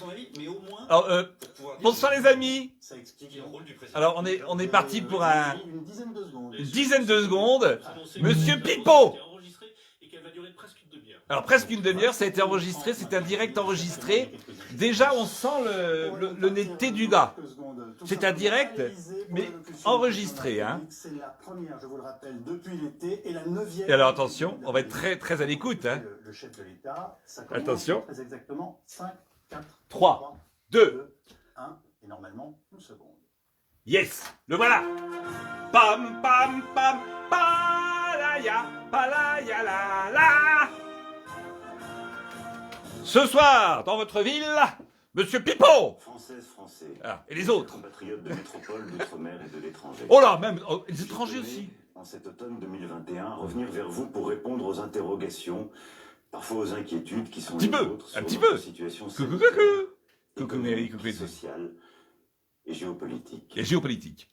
son avis, mais au moins... Alors, pour pouvoir dire- bonsoir les amis. Ça explique le rôle du président. Alors, on est parti pour Une dizaine de secondes. une dizaine de secondes. Annoncé Monsieur que la Pipo. conférence était enregistrée et qu'elle va durer presque une demi-heure. Alors, presque une demi-heure, ça a été enregistré, c'est un direct enregistré. Déjà, on sent le netteté du gars. C'est un direct, mais enregistré, hein. C'est la première, je vous le rappelle, depuis l'été et la 9e. Et alors, attention, on va être très, très à l'écoute, hein. Le chef de l'État, ça commence Attention. très exactement 5, 4, 3, 2, 1, et normalement une seconde. yes, le voilà. Pam, pam, pam, palaya, palaya, la, la. Ce soir, dans votre ville, Monsieur Pipo. Françaises, Français. Ah, et les autres. Compatriotes de métropole, d'outre-mer et de l'étranger. Oh là, même les étrangers aussi. En cet automne 2021, revenir vers vous pour répondre aux interrogations, parfois aux inquiétudes qui sont Un petit les peu, vôtres un sur petit notre peu. situation Coucou, sanitaire, coucou. Coucou, Mary, coucou, économique, coucou. sociale et géopolitique. Et géopolitique.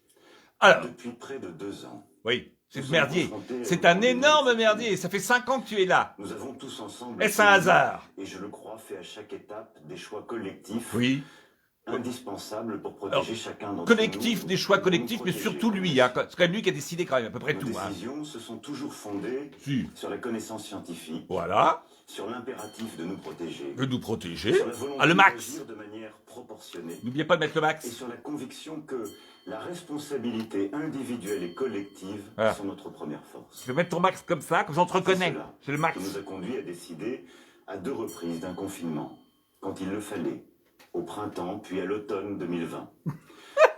Alors, Depuis près de 2 ans, oui, c'est nous le sommes merdier. confrontés à C'est une un pandémie énorme exceptionnelle. merdier. Ça fait 5 ans que tu es là. Nous avons tous ensemble, Est-ce un hasard? et je le crois, fait à chaque étape des choix collectifs Oui. indispensables pour protéger Alors, chacun d'entre Collectif, nous, des choix nous collectifs, mais protéger surtout comme lui. nous. Hein. C'est quand même lui qui a décidé quand même à peu près Nos tout. Hein. décisions se sont toujours fondées Si. sur la connaissance scientifique, Voilà. sur l'impératif de nous protéger, De nous protéger. sur la volonté Ah, le max. d'agir de manière proportionnée N'oubliez pas de mettre le et max. sur la conviction que la responsabilité individuelle et collective Ah. sont notre première force. Je vais mettre ton max comme ça on te reconnaît. cela C'est le max. qui nous a conduit à décider à 2 reprises d'un confinement, quand il le fallait, au printemps puis à l'automne 2020.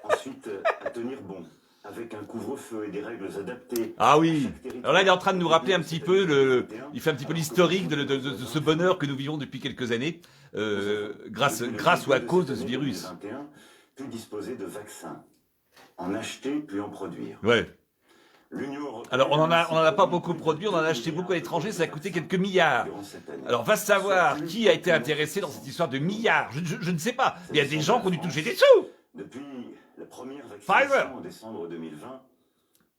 Ensuite, à tenir bon, avec un couvre-feu et des règles adaptées. Ah à oui. chaque territoire. Alors là, il est en train de nous rappeler un petit peu il fait un petit peu l'historique de ce bonheur que nous vivons depuis quelques années, grâce ou à cause de ce virus. 2021, pu disposer de vaccins, en acheter puis en produire. Ouais. L'Union européenne Alors, on en a pas beaucoup ainsi produit, on en a acheté beaucoup à l'étranger, ça a coûté quelques milliards. durant cette année. Alors, va savoir qui a été intéressé dans cette histoire de milliards. Je ne sais pas. Il y a des gens qui ont dû toucher des sous. Depuis la première Pfizer. vaccination en décembre 2020,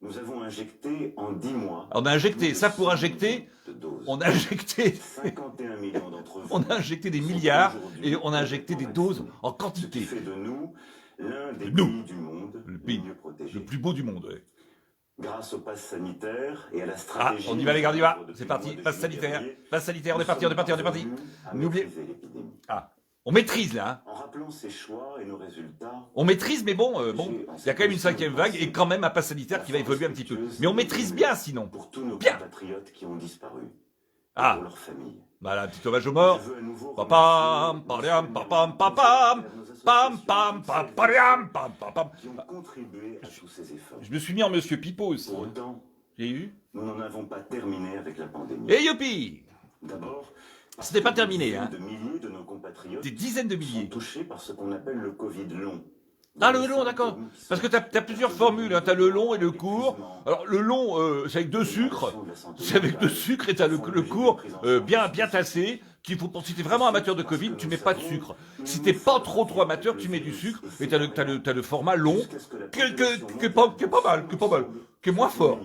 nous avons injecté en 10 mois. On a injecté, ça pour injecter, de doses. on a injecté, 51 millions d'entre vous. on a injecté des milliards et on a injecté des doses en Ce qui quantité. fait de nous l'un des Nous. pays du monde Le les pays mieux protégés. le plus beau du monde. Ouais. Grâce au pass sanitaire et à la Ah, stratégie. on y va les gars, on y va. depuis C'est le parti, mois de passe juillet sanitaire. dernier, Passe sanitaire, on nous est parti, on est sommes parti, on est parti. parvenus à N'oubliez- maîtriser l'épidémie. Ah, on maîtrise là. Hein. En rappelant ces choix et nos résultats, On maîtrise, mais bon, il y a quand même une 5e vague et quand même un pass sanitaire qui va évoluer un petit peu. Mais on maîtrise bien sinon. pour tous nos Bien. compatriotes qui ont disparu, et Ah. pour leurs familles. Voilà, petit hommage aux morts. Je veux à nouveau Papam, remercier pariam, nos papam, associations papam, nos pam, associations pam, pam, pariam, pam, pam, pam. qui ont contribué à tous ces efforts. Je me suis mis en Monsieur Pipo aussi. Pour autant, J'ai eu. nous n'en avons pas terminé avec la pandémie. Et youpi! D'abord, parce Ce n'est pas que terminé, des hein. dizaines de milliers de nos compatriotes Des dizaines de sont milliers. touchés par ce qu'on appelle le Covid long. Ah, le long, d'accord. Parce que t'as plusieurs formules, hein. T'as le long et le court. Alors, le long, c'est avec 2 sucres. C'est avec 2 sucres et t'as le court bien tassé. Qu'il faut, si t'es vraiment amateur de Covid, tu mets pas de sucre. Si t'es pas trop amateur, tu mets du sucre. Et t'as le format long, qui est pas mal, qui est moins fort.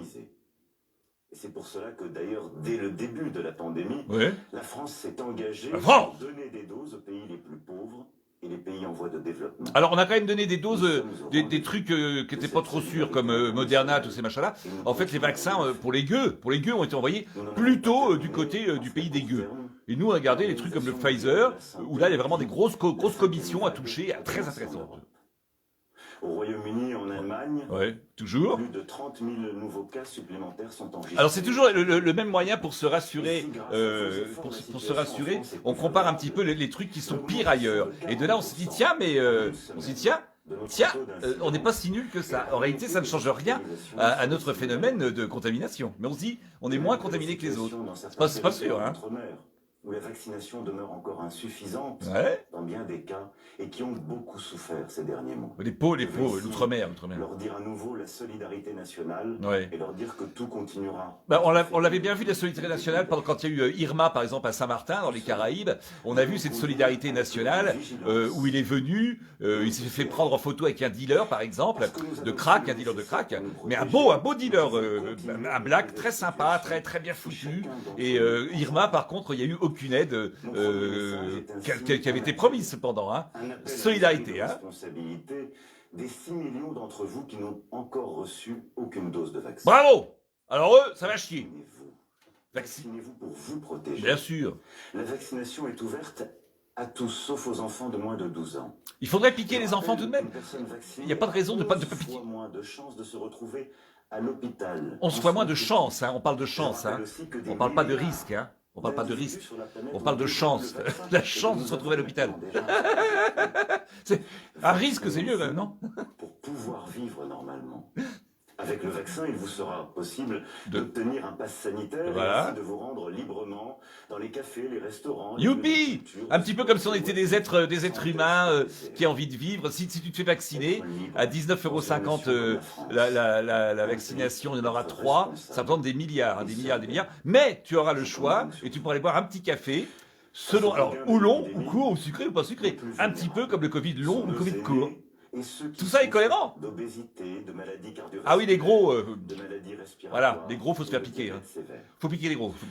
Et c'est pour cela que d'ailleurs, dès le début de la pandémie, Ouais. la France s'est engagée La à France donner des doses aux pays les plus pauvres et les pays en voie de développement. Alors, on a quand même donné des doses, des trucs qui étaient pas trop sûrs, comme Moderna, tous ces machins-là. En fait, les vaccins pour les gueux ont été envoyés plutôt du côté du pays des gueux. Et nous, on a gardé les trucs comme le Pfizer, où là, il y a vraiment des grosses commissions à toucher, très intéressantes. Au Royaume-Uni et en Allemagne, Ouais, toujours. plus de 30 000 nouveaux cas supplémentaires sont enregistrés. Alors c'est toujours le même moyen pour se rassurer, pour se rassurer. On compare un petit peu les trucs qui sont pires ailleurs. Et de là on se dit tiens on n'est pas si nul que ça. En réalité ça ne change rien à notre phénomène de contamination. Mais on se dit on est moins contaminé que les autres. C'est pas sûr hein. Où la vaccination demeure encore insuffisante Ouais. dans bien des cas et qui ont beaucoup souffert ces derniers mois. Les pauvres, l'outre-mer. Leur dire à nouveau la solidarité nationale Ouais. et leur dire que tout continuera. Bah, on l'avait bien vu la solidarité nationale quand il y a eu Irma par exemple à Saint-Martin dans les Caraïbes. On a vu cette solidarité nationale où il est venu, il s'est fait prendre en photo avec un dealer par exemple de crack, un dealer de crack, mais un beau dealer, un black très sympa, très bien foutu. Et Irma par contre il y a eu aucune aide qui avait été promise cependant. Hein. Un appel à Solidarité, l'esprit de hein. responsabilité des 6 millions d'entre vous qui n'ont encore reçu aucune dose de vaccin. Bravo. Alors eux, ça va chier. Vaccinez-vous. Vaccin. Vaccinez-vous pour vous protéger. Bien sûr. La vaccination est ouverte à tous, sauf aux enfants de moins de 12 ans. Il faudrait piquer les enfants tout de même. Il n'y a pas de raison de pas piquer. 11 fois moins de chances de se retrouver à l'hôpital. 11 fois moins de chance, hein. On parle de chance. Hein. On parle pas de risque. Hein. On parle pas de risque. On parle de chance. La chance de se retrouver à l'hôpital. Un risque, c'est mieux, non? Pour pouvoir vivre normalement. Avec le vaccin, il vous sera possible d'obtenir un pass sanitaire Voilà. et ainsi de vous rendre librement dans les cafés, les restaurants. Youpi! Un petit peu comme si on était des êtres humains qui ont envie de vivre. Si tu te fais vacciner, à 19,50 € la vaccination, il y en aura 3, ça prend des milliards, des milliards, des milliards. Mais tu auras le choix et tu pourras aller boire un petit café, selon, alors, ou long, ou court, ou sucré, ou pas sucré. Un petit peu comme le Covid long ou le Covid court. Tout ça est cohérent. D'obésité, de maladies cardiovasculaires. Ah oui, les gros, de maladies respiratoires. voilà, les gros, faut se faire piquer. Hein. Faut piquer les gros, faut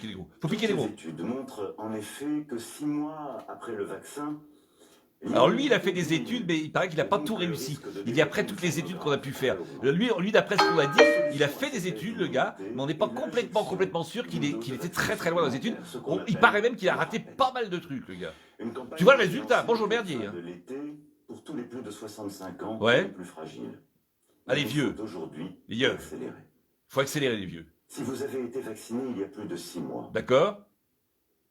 piquer les gros. Les études montrent en effet que 6 mois après le vaccin. Alors lui, il a fait des études, mais il paraît qu'il n'a pas tout réussi. Il dit après toutes les études qu'on a pu faire. Lui d'après ce qu'on a dit, il a fait des études, le gars, mais on n'est pas complètement sûr qu'il était très très loin dans les études. Il paraît même qu'il a raté pas mal de trucs, le gars. Tu vois le résultat. Bonjour Merdier. Hein. Pour tous les plus de 65 ans, Ouais. les plus fragiles. Ah, les vieux. Aujourd'hui, Les vieux. accélérer. Faut accélérer les vieux. Si vous avez été vacciné il y a plus de 6 mois, D'accord?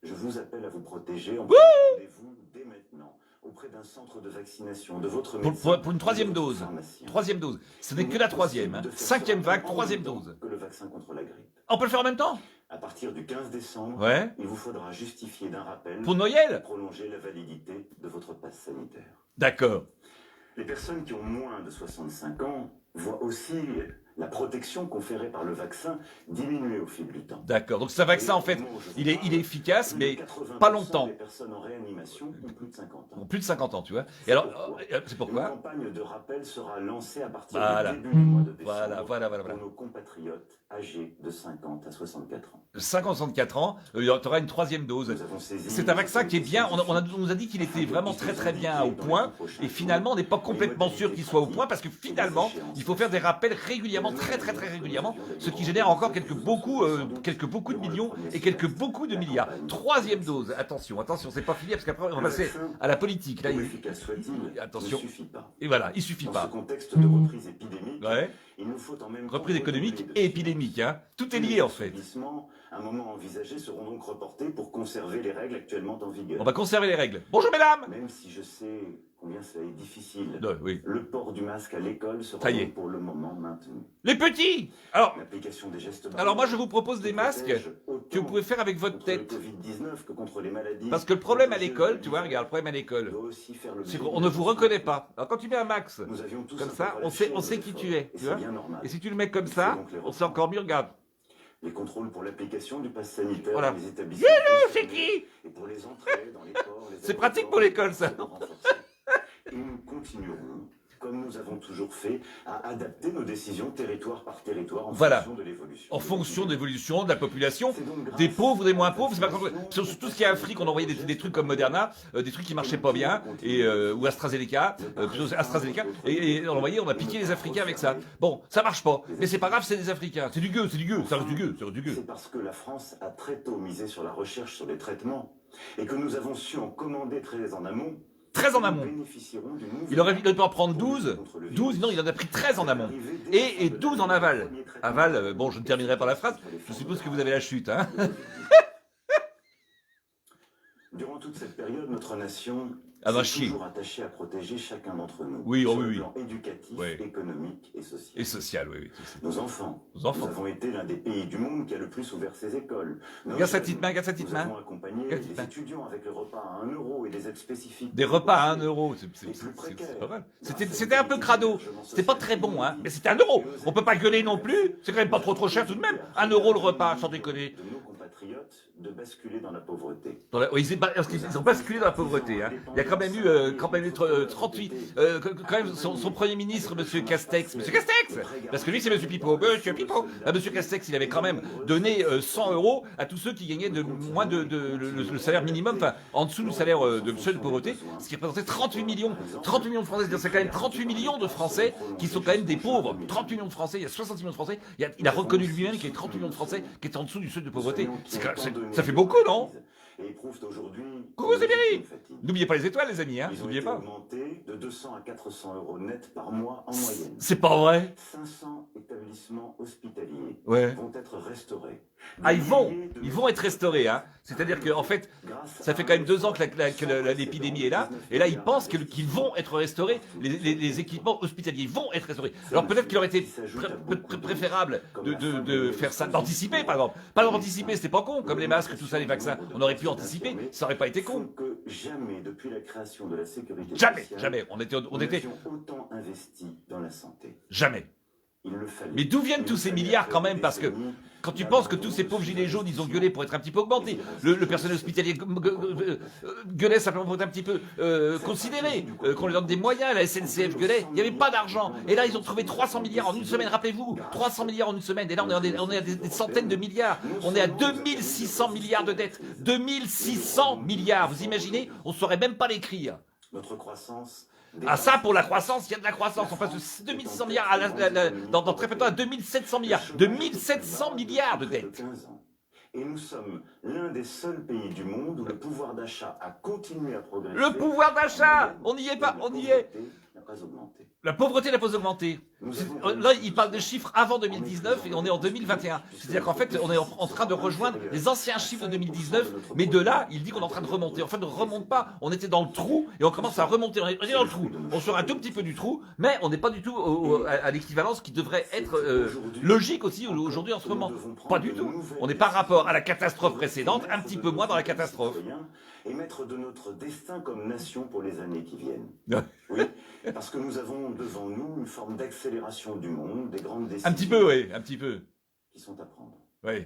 je vous appelle à vous protéger en prenant rendez-vous dès maintenant auprès d'un centre de vaccination de votre médecin. Pour une troisième de votre dose. pharmacien. Troisième dose. Ce n'est que la troisième. Hein. De faire Cinquième cela vague, en troisième même temps dose. que le vaccin contre la grippe. On peut le faire en même temps? À partir du 15 décembre, Ouais. il vous faudra justifier d'un rappel Pour Noël? prolonger la validité de votre passe sanitaire. D'accord. Les personnes qui ont moins de 65 ans voient aussi la protection conférée par le vaccin diminuer au fil du temps. D'accord. Donc ce vaccin, en fait, il est efficace, mais pas longtemps. Les personnes en réanimation ont plus de 50 ans. Plus de 50 ans, tu vois. Et alors, c'est Une pourquoi? campagne de rappel sera lancée à partir Voilà. du début du mois de décembre Voilà. pour nos compatriotes âgés de 50 à 64 ans. 50-64 ans, tu auras une troisième dose. Nous avons saisi C'est un vaccin qui est bien, on nous a dit qu'il était vraiment très bien au point, et finalement on n'est pas complètement sûr qu'il soit au point, parce que finalement, il faut faire des rappels régulièrement, très régulièrement, ce qui génère encore quelques beaucoup de millions et beaucoup de milliards. Troisième dose, attention, c'est pas fini, parce qu'après on va passer à la politique. Là, Plus efficace soit-il, attention. ne suffit pas. Et voilà, il suffit Dans pas. ce contexte de reprise épidémique, Ouais. il nous faut en même temps Reprise économique renouveler et de épidémique, hein. Tout est tous lié les en fait. assouplissements, un moment envisagé seront donc reportés pour conserver les règles actuellement en vigueur. On va conserver les règles. Bonjour mesdames. Même si je sais combien cela est difficile, Oui. le port du masque à l'école sera Ça y est. donc pour le moment maintenu. Les petits. Alors, L'application des gestes alors moi je vous propose des masques que vous pouvez faire avec votre contre le tête. Covid-19 que contre les maladies. Parce que le problème à l'école, tu vois, regarde, le problème à l'école, doit aussi faire le c'est bilan qu'on de ne vous la reconnaît pas. Alors quand tu mets un max, Nous avions tous comme un peu ça, on relâché sait nos qui efforts, tu es, et tu c'est vois. bien normal. Et si tu le mets comme Il faut ça, donc les on sait encore mieux, regarde. Les contrôles pour l'application du pass sanitaire Voilà. dans les établissements. c'est concernés qui? Et pour les entrées dans les ports, les C'est pratique aéroports, pour l'école, ça. seront renforcés. Et nous continuerons, comme nous avons toujours fait, à adapter nos décisions territoire par territoire en Voilà. fonction de l'évolution. En fonction de l'évolution de la population, C'est donc grâce des pauvres, des moins à pauvres. C'est pas l'application comme- sur tout ce qui est Afrique, on envoyait des trucs comme Moderna, des trucs qui marchaient pas bien, et ou AstraZeneca, plutôt AstraZeneca, et on envoyait, on a piqué les Africains avec ça. Bon, ça marche pas, mais c'est pas grave, c'est des Africains, c'est du gueux, ça reste du gueux, ça reste du gueux. C'est parce que la France a très tôt misé sur la recherche sur les traitements et que nous avons su en commander très en amont. Très en Nous amont. bénéficierons d'une nouvelle Il aurait pu en prendre pour lutter 12, contre le 12, virus. non, il en a pris 13 en amont. Et 12 en aval. Aval, bon, je ne terminerai pas la phrase, je suppose que vous avez la chute, hein. Durant toute cette période, notre nation Ah bah, s'est chier. toujours attachée à protéger chacun d'entre nous. Oui, oh sur oui, le oui. plan éducatif, Oui. économique et social. Et social, oui. Nos enfants. Nos enfants. Nous avons été l'un des pays du monde qui a le plus ouvert ses écoles. Nos Regarde sa jeunes, petite main, regarde sa petite Nous main. avons accompagné Regarde sa petite les main. étudiants avec le repas à 1 euro et des aides spécifiques. Des repas à 1 euro. euro, c'est pas mal. C'était un peu crado, c'était pas très bon, hein, mais c'était 1 euro. On peut pas gueuler non plus, c'est quand même pas trop cher tout de même. 1 euro le repas, sans déconner. De nos compatriotes de basculer dans la pauvreté. Oui, parce qu'ils ont basculé dans la pauvreté. Hein. Il y a quand même eu 38... quand même, son Premier ministre, M. Castex... Monsieur Castex, parce que lui, c'est M. Pipo. Monsieur Pipo. M. Castex, il avait quand même donné 100 € à tous ceux qui gagnaient de moins de le salaire minimum, enfin, en dessous du salaire de seuil de pauvreté, ce qui représentait 38 millions. 38 millions de Français, c'est-à-dire c'est quand même 38 millions de Français qui sont quand même des pauvres. 38 millions de Français, il y a 60 millions de Français. Il a reconnu lui-même qu'il y avait 38 millions de Français qui étaient en dessous du seuil de pauvreté. Ça fait beaucoup, non? Coucou, c'est Berry. N'oubliez pas les étoiles, les amis, hein. N'oubliez pas. Augmenté de 200 à 400 € net par mois en moyenne. C'est pas vrai. 500 établissements hospitaliers Ouais. vont être restaurés. Ah, ils vont être restaurés, hein. C'est-à-dire que, en fait, ça fait quand même 2 ans que l'épidémie est là, et là, ils pensent qu'ils vont être restaurés, les équipements hospitaliers vont être restaurés. Alors peut-être qu'il aurait été préférable de faire ça, d'anticiper, par exemple. Pas d'anticiper, c'était pas con, comme les masques, tout ça, les vaccins. On aurait pu anticiper, ça aurait pas été con. Que jamais, depuis la création de la sécurité Jamais, sociale, jamais. On était autant investi dans la santé. jamais. Il le fallait. Mais d'où viennent tous ces milliards quand même? Parce que quand tu penses que tous ces pauvres gilets jaunes, ils ont gueulé pour être un petit peu augmentés, le personnel hospitalier gueulait simplement pour être un petit peu considéré, qu'on leur donne des moyens, la SNCF gueulait, il n'y avait pas d'argent. Et là, ils ont trouvé 300 milliards en une semaine, rappelez-vous, 300 milliards en une semaine. Et là, on est à des centaines de milliards. On est à 2600 milliards de dettes. 2600 milliards, vous imaginez? On ne saurait même pas l'écrire. Notre croissance. Ah ça, pour la croissance, il y a de la croissance. On passe de 2600 milliards dans très peu de temps à 2700 milliards. 2700 milliards de dettes. 15 ans. Et nous sommes l'un des seuls pays du monde où le pouvoir d'achat a continué à progresser. Le pouvoir d'achat, on n'y est pas, on y est. N'a pas augmenté. La pauvreté n'a pas augmenté. Là, il parle de chiffres avant 2019 et on est en 2021. C'est-à-dire qu'en fait, on est en train de rejoindre les anciens chiffres de 2019, mais de là, il dit qu'on est en train de remonter. En fait, on ne remonte pas. On était dans le trou et on commence à remonter. On est dans le trou. On sort un tout petit peu du trou, mais on n'est pas du tout à l'équivalence qui devrait être logique aussi aujourd'hui en ce moment. Pas du tout. On est par rapport à la catastrophe précédente, un petit peu moins dans la catastrophe. Et mettre de notre destin comme nation pour les années qui viennent. Oui, parce que nous avons devant nous une forme d'accélération du monde, des grandes décisions. Un petit peu, oui, un petit peu. Qui sont à prendre. Oui.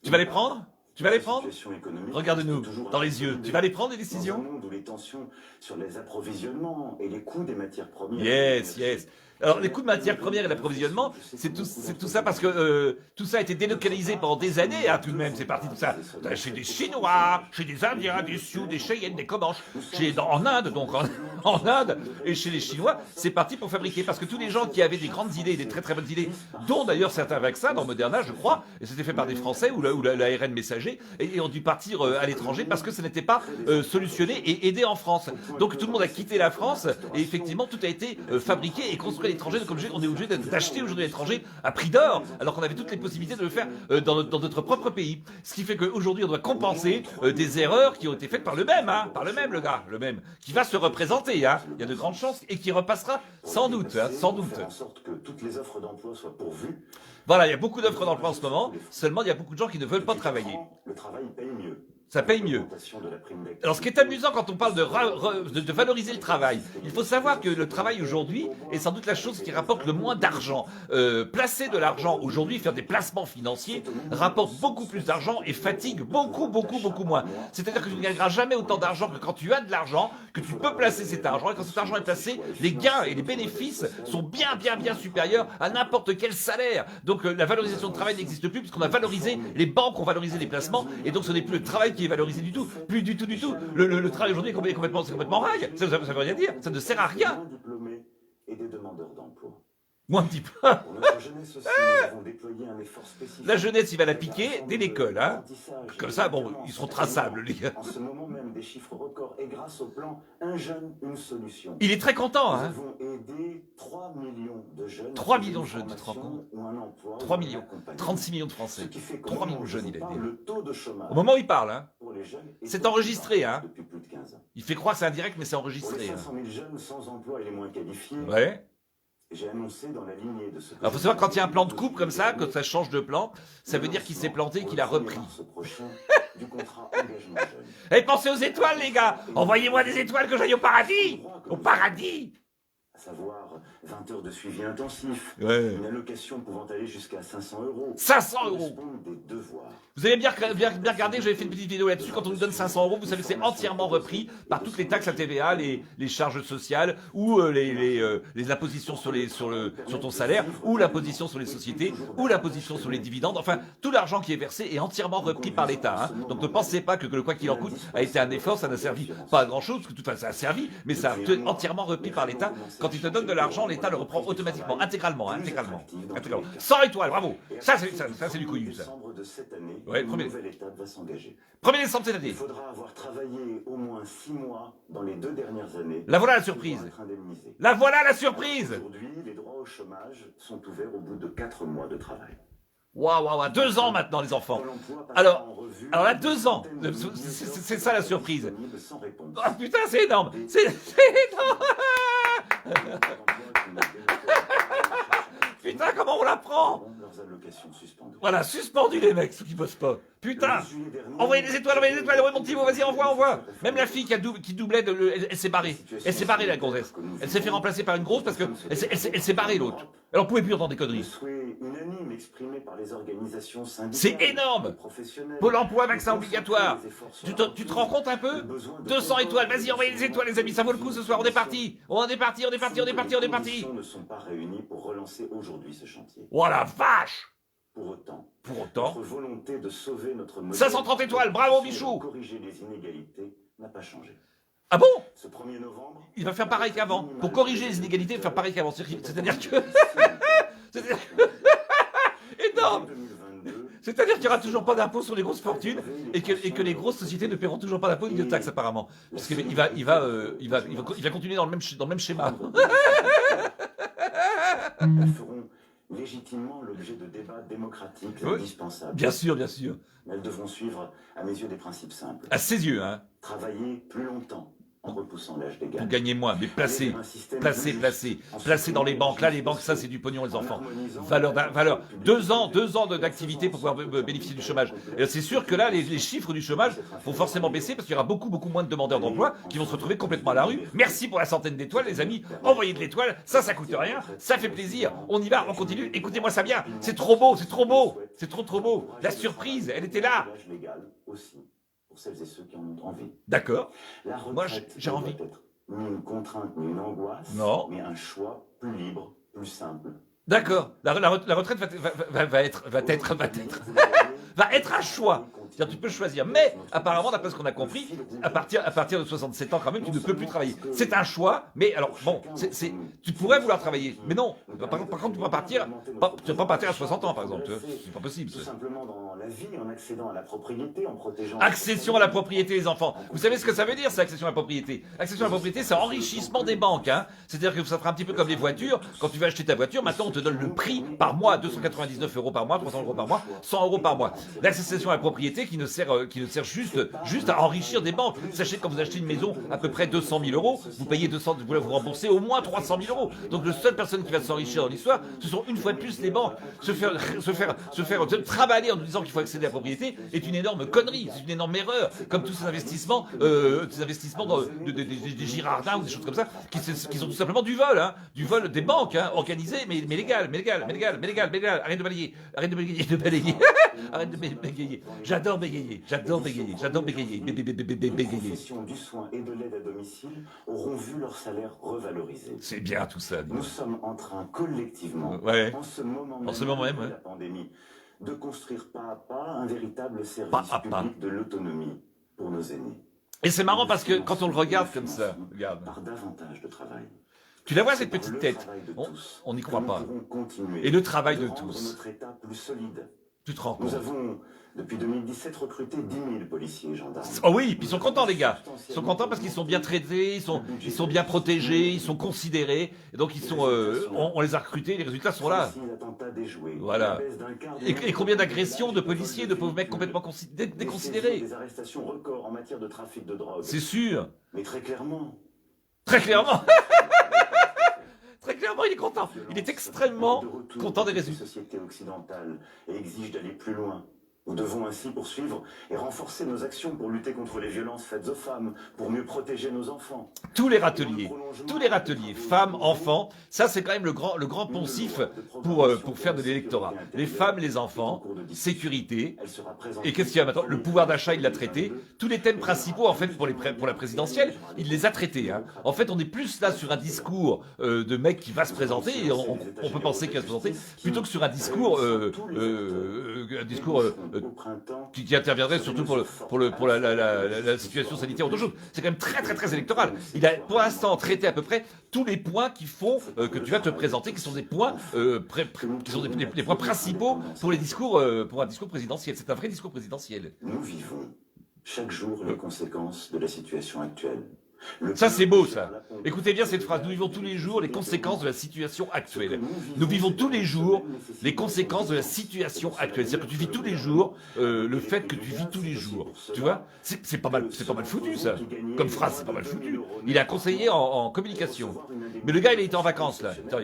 Tu vas les prendre? Tu vas les prendre? économique. Regarde-nous dans les yeux. Tu vas les prendre, les décisions? Dans un monde où les tensions sur les approvisionnements et les coûts des matières premières. Yes, yes. Alors, les coûts de matières premières et l'approvisionnement, c'est tout ça parce que tout ça a été délocalisé pendant des années, hein, tout de même. C'est parti de ça. Chez des Chinois, chez des Indiens, des Sioux, des Cheyennes, des Comanches, en Inde, donc en Inde, et chez les Chinois, c'est parti pour fabriquer. Parce que tous les gens qui avaient des grandes idées, des très très bonnes idées, dont d'ailleurs certains vaccins dans Moderna, je crois, et c'était fait par des Français ou l'ARN messager, et ont dû partir à l'étranger parce que ce n'était pas solutionné et aidé en France. Donc tout le monde a quitté la France et effectivement tout a été fabriqué et construit à l'étranger. Donc on est obligé d'acheter aujourd'hui à l'étranger à prix d'or, alors qu'on avait toutes les possibilités de le faire dans notre propre pays. Ce qui fait qu'aujourd'hui on doit compenser des erreurs qui ont été faites par le même, le gars, qui va se représenter. Hein. Il y a de grandes chances et qui repassera sans doute, sans doute. Faire en sorte que toutes les offres d'emploi soient pourvues. Voilà, il y a beaucoup d'offres d'emploi en ce moment. Seulement, il y a beaucoup de gens qui ne veulent pas travailler. Le travail paye mieux. Ça paye mieux. Alors ce qui est amusant quand on parle de valoriser le travail, il faut savoir que le travail aujourd'hui est sans doute la chose qui rapporte le moins d'argent. Placer de l'argent aujourd'hui, faire des placements financiers, rapporte beaucoup plus d'argent et fatigue beaucoup moins. C'est-à-dire que tu ne gagneras jamais autant d'argent que quand tu as de l'argent, que tu peux placer cet argent, et quand cet argent est placé, les gains et les bénéfices sont bien supérieurs à n'importe quel salaire. Donc la valorisation de travail n'existe plus puisqu'on a valorisé, les banques ont valorisé les placements, et donc ce n'est plus le travail qui est valorisé du tout, plus du tout. Le travail aujourd'hui est complètement raille. Ça veut rien dire, ça ne sert à rien. Diplômés et des demandeurs d'emploi. Moi un petit peu. Pour notre jeunesse aussi, nous avons déployé un effort spécifique. La jeunesse, il va la piquer dès l'école, hein. Comme ça, bon, ils seront traçables, les gars. En ce moment même, des chiffres records, et grâce au plan Un jeune, une solution. Il est très content, Nous hein. avons aidé 3 millions de jeunes. 3 millions de jeunes, tu te rends compte? Ou un emploi, 3 ou un millions, accompagnement. 36 millions de Français. Ce qui fait qu'au 3 moment millions de où jeunes, je il a parle, aidé. le taux de chômage Au moment où il parle, hein. pour les jeunes est C'est enregistré, hein. depuis plus de 15 ans. Il fait croire que c'est indirect, mais c'est Pour les enregistré. 500 000 jeunes sans emploi et les moins qualifiés, Ouais. j'ai annoncé dans la lignée de ce que Alors, faut savoir quand il y a un plan de coupe comme ça, quand ça change de plan, ça veut dire qu'il s'est planté et qu'il a repris. Ce prochain du contrat engagement jeune. Eh, pensez aux étoiles, les gars. Envoyez-moi des étoiles que j'aille au paradis. Au paradis. à savoir 20 heures de suivi intensif, Ouais. une allocation pouvant aller jusqu'à 500 €. 500 €. Correspondent des devoirs. Vous avez bien regardé, j'avais fait une petite vidéo là-dessus. Quand on nous donne 500 €, vous savez que c'est entièrement repris par toutes les taxes à TVA, les charges sociales, ou les impositions sur ton salaire, ou l'imposition sur les sociétés, ou l'imposition sur les dividendes. Enfin, tout l'argent qui est versé est entièrement repris par l'État. Hein. Donc ne pensez pas que le quoi qu'il en coûte a été un effort, ça n'a servi pas à grand-chose, parce que de toute façon ça a servi, mais ça a été entièrement repris par l'État. Quand il te donne de l'argent, l'État le reprend automatiquement, intégralement. 100 étoiles, bravo. Ça c'est du couillu, ça. Décembre de cette année, Ouais, une premier. nouvelle étape va s'engager. 1er décembre cette année. Il faudra avoir travaillé au moins 6 mois dans les 2 dernières années. La voilà la surprise. pour être indemnisé. La voilà la surprise. Aujourd'hui, les droits au chômage sont ouverts au bout de 4 mois de travail. Waouh, 2 ans maintenant les enfants. Pôle emploi passera Alors, en revue alors là, les 2 ans. centaines de milliers C'est ça la surprise. disponibles sans réponse. Oh putain, c'est énorme. C'est énorme. Putain, comment on la prend? Leurs allocations suspendues. Voilà, suspendu les mecs, ceux qui bossent pas. Putain. Le 10 juillet dernier, Envoyez des étoiles, ouais, mon petit mot, vas-y, envoie. Même la fille qui doublait, elle s'est barrée. Elle s'est barrée, la gonzesse. Elle s'est fait remplacer par une grosse parce que elle s'est barrée, l'autre. Elle en pouvait plus entendre des le conneries. souhait unanime exprimé par les organisations syndicales. C'est énorme. Professionnelles. Pôle emploi, vaccin obligatoire. Les efforts sur Tu la te rends compte un peu? le besoin de 200 étoiles, vas-y, envoyez des étoiles, les amis, ça vaut le coup ce soir, on est parti. On est parti. Les conditions ne sont pas réunies pour relancer aujourd'hui ce chantier. Oh la vache. Pour autant, Pour autant, notre volonté de sauver notre modèle 530 étoiles, bravo, de Michou. corriger les inégalités n'a pas changé. ah bon? Ce 1er novembre, Il va faire pareil qu'avant. Pour corriger les inégalités, il va faire pareil qu'avant. C'est-à-dire que... Énorme. 2022, C'est-à-dire qu'il n'y aura toujours pas d'impôt sur les grosses fortunes et que les grosses sociétés ne paieront toujours pas d'impôt ni de taxes apparemment. Parce qu'il va continuer dans le même schéma. elles feront légitimement l'objet de débats démocratiques Oui. indispensables. Bien sûr, bien sûr. Mais elles devront suivre, à mes yeux, des principes simples. À ses yeux, hein. Travailler plus longtemps en repoussant l'âge légal. Pour gagner moins, mais placé dans les banques. Là, les banques, ça, c'est du pognon, les enfants. Valeur. 2 ans d'activité pour pouvoir bénéficier du chômage. Et c'est sûr que là, les chiffres du chômage vont forcément baisser parce qu'il y aura beaucoup moins de demandeurs d'emploi qui vont se retrouver complètement à la rue. Merci pour la centaine d'étoiles, les amis. Envoyez de l'étoile, ça coûte rien, ça fait plaisir. On y va, on continue. Écoutez-moi ça bien. C'est trop beau. C'est trop beau. La surprise, elle était là. L'âge légal aussi, pour celles et ceux qui en ont envie. D'accord. La retraite Moi, j'ai ne envie. doit être ni une contrainte ni une angoisse, Non. mais un choix plus libre, plus simple. D'accord. La retraite va être un choix. C'est-à-dire, tu peux choisir. Mais, apparemment, d'après ce qu'on a compris, à partir de 67 ans, quand même, tu ne peux plus travailler. C'est un choix, mais alors, bon, tu pourrais vouloir travailler. Mais non. Par contre, tu ne peux pas partir à 60 ans, par exemple. C'est pas possible. Tout simplement dans la vie, en accédant à la propriété, en protégeant... Accession à la propriété, les enfants. Vous savez ce que ça veut dire, c'est accession à la propriété? Accession à la propriété, c'est enrichissement des banques. Hein. C'est-à-dire que ça fera un petit peu comme les voitures. Quand tu vas acheter ta voiture, maintenant, on te donne le prix par mois, 299 € par mois, 300 € par mois, 100 € par mois. L'accession à la propriété qui ne sert juste à enrichir des banques. Sachez que quand vous achetez une maison à peu près 200 000 €, vous payez vous remboursez au moins 300 000 €. Donc la seule personne qui va s'enrichir dans l'histoire, ce sont une fois de plus les banques. Se faire travailler en nous disant qu'il faut accéder à la propriété est une énorme connerie, c'est une énorme erreur. Comme tous ces investissements des Girardins ou des choses comme ça, qui sont tout simplement du vol, hein, du vol des banques, hein, organisé, mais légal. Arrête de balayer. Arrête de bégayer. J'adore bégayer. Les professions du soin et de l'aide à domicile auront vu leur salaire revalorisé. C'est bien tout ça. dis Nous donc. sommes en train collectivement, Ouais. en ce moment même, ouais. de la pandémie, de construire pas à pas un véritable service Pas à pas. public de l'autonomie pour nos aînés. Et c'est marrant parce que quand on le regarde comme ça, regarde. Par davantage de travail. Tu la vois cette C'est par petite le tête? travail de tous On n'y que croit nous pas. pourrons continuer Et le travail de rendre tous. notre État plus solide. Tu te rends Nous compte? avons, depuis 2017, recruté 10 000 policiers et gendarmes. Oh oui, puis ils sont contents les gars. Ils sont contents parce qu'ils sont bien traités, ils sont bien protégés, ils sont considérés. Et donc on les a recrutés, les résultats sont là. 36 attentats déjoués, Voilà. la baisse d'un quart de Et nombre combien d'agressions de policiers, de pauvres mecs complètement déconsidérés. Des arrestations records en matière de trafic de drogue. C'est sûr. Mais très clairement, Très clairement. Très clairement, il est content. Il est extrêmement de retour content des dans une résultats. société occidentale et exige d'aller plus loin. Nous devons ainsi poursuivre et renforcer nos actions pour lutter contre les violences faites aux femmes, pour mieux protéger nos enfants. Tous les râteliers, femmes, enfants, ça c'est quand même le grand poncif pour faire de l'électorat. Les femmes, les enfants, sécurité, et qu'est-ce qu'il y a maintenant? Le pouvoir d'achat, il l'a traité. Tous les thèmes principaux, en fait, pour la présidentielle, il les a traités. Hein. En fait, on est plus là sur un discours de mec qui va se présenter, et on peut penser qu'il va se présenter, plutôt que sur un discours qui interviendrait surtout pour la situation sanitaire ou autre chose. C'est quand même très très très électoral. Il a pour l'instant traité à peu près tous les points qui font que tu vas te présenter, qui sont des points qui sont des points principaux pour pour un discours présidentiel. C'est un vrai discours présidentiel. Nous vivons chaque jour les conséquences de la situation actuelle. Ça c'est beau ça. Écoutez bien cette phrase. Nous vivons tous les jours les conséquences de la situation actuelle. Nous vivons tous les jours les conséquences de la situation actuelle. C'est-à-dire que tu vis tous les jours le fait que tu vis tous les jours. Tu vois, c'est pas mal foutu ça. Comme phrase, c'est pas mal foutu. Il est un conseiller en communication. Mais le gars il était en vacances là. Attends.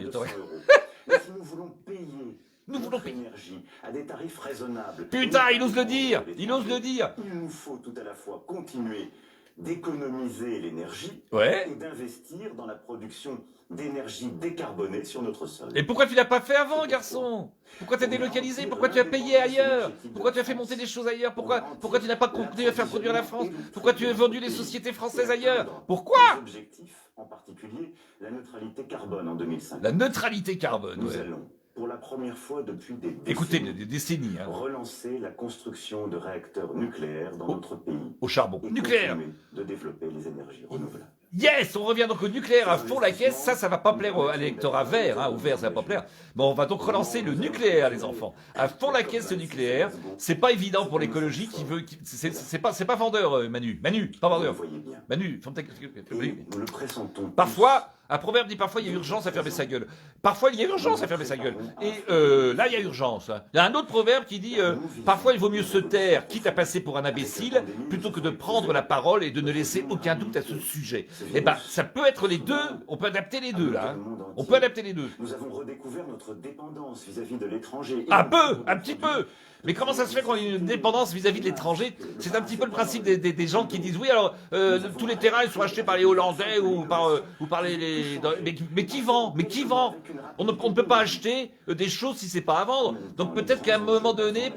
Nous voulons payer. L'énergie à des tarifs raisonnables. Putain, il ose le dire. Il ose le dire. Il nous faut tout à la fois continuer d'économiser l'énergie et d'investir dans la production d'énergie décarbonée sur notre sol. Et pourquoi tu l'as pas fait avant, garçon? Pourquoi tu as délocalisé? Pourquoi tu as payé ailleurs? Pourquoi tu as fait monter des choses ailleurs? Pourquoi tu n'as pas continué à faire produire la France? Pourquoi tu as vendu les sociétés françaises ailleurs? Pourquoi? Objectif, en particulier, la neutralité carbone en 2050. La neutralité carbone, Nous allons, pour la première fois depuis des décennies, écoutez, des décennies, hein. relancer la construction de réacteurs nucléaires dans notre pays. Au charbon. Et Nucléaire. continuer de développer les énergies renouvelables. Yes, on revient donc au nucléaire à fond la caisse. Ça va pas plaire à l'électorat vert, hein. Au vert, ça va pas plaire. Bon, on va donc relancer le nucléaire, les enfants. À fond la caisse, le nucléaire. C'est pas évident pour l'écologie c'est pas vendeur, Manu, pas vendeur. Vous voyez bien. Manu, Et nous le pressentons. parfois, un proverbe dit parfois il y a urgence à fermer sa gueule. Parfois il y a urgence à fermer sa gueule. Et là il y a urgence. Il y a un autre proverbe qui dit parfois il vaut mieux se taire, quitte à passer pour un imbécile, plutôt que de prendre la parole et de ne laisser aucun doute à ce sujet. Eh ben, ça peut être les deux. On peut adapter les deux là. Hein. On peut adapter les deux. Nous avons redécouvert notre dépendance vis-à-vis de l'étranger. Un petit peu. Mais comment ça se fait qu'on a une dépendance vis-à-vis de l'étranger? C'est un petit peu le principe des gens qui disent oui, alors tous les terrains ils sont achetés par les Hollandais ou par les mais qui vend? On ne peut pas acheter des choses si c'est pas à vendre. Donc peut-être qu'à un moment donné,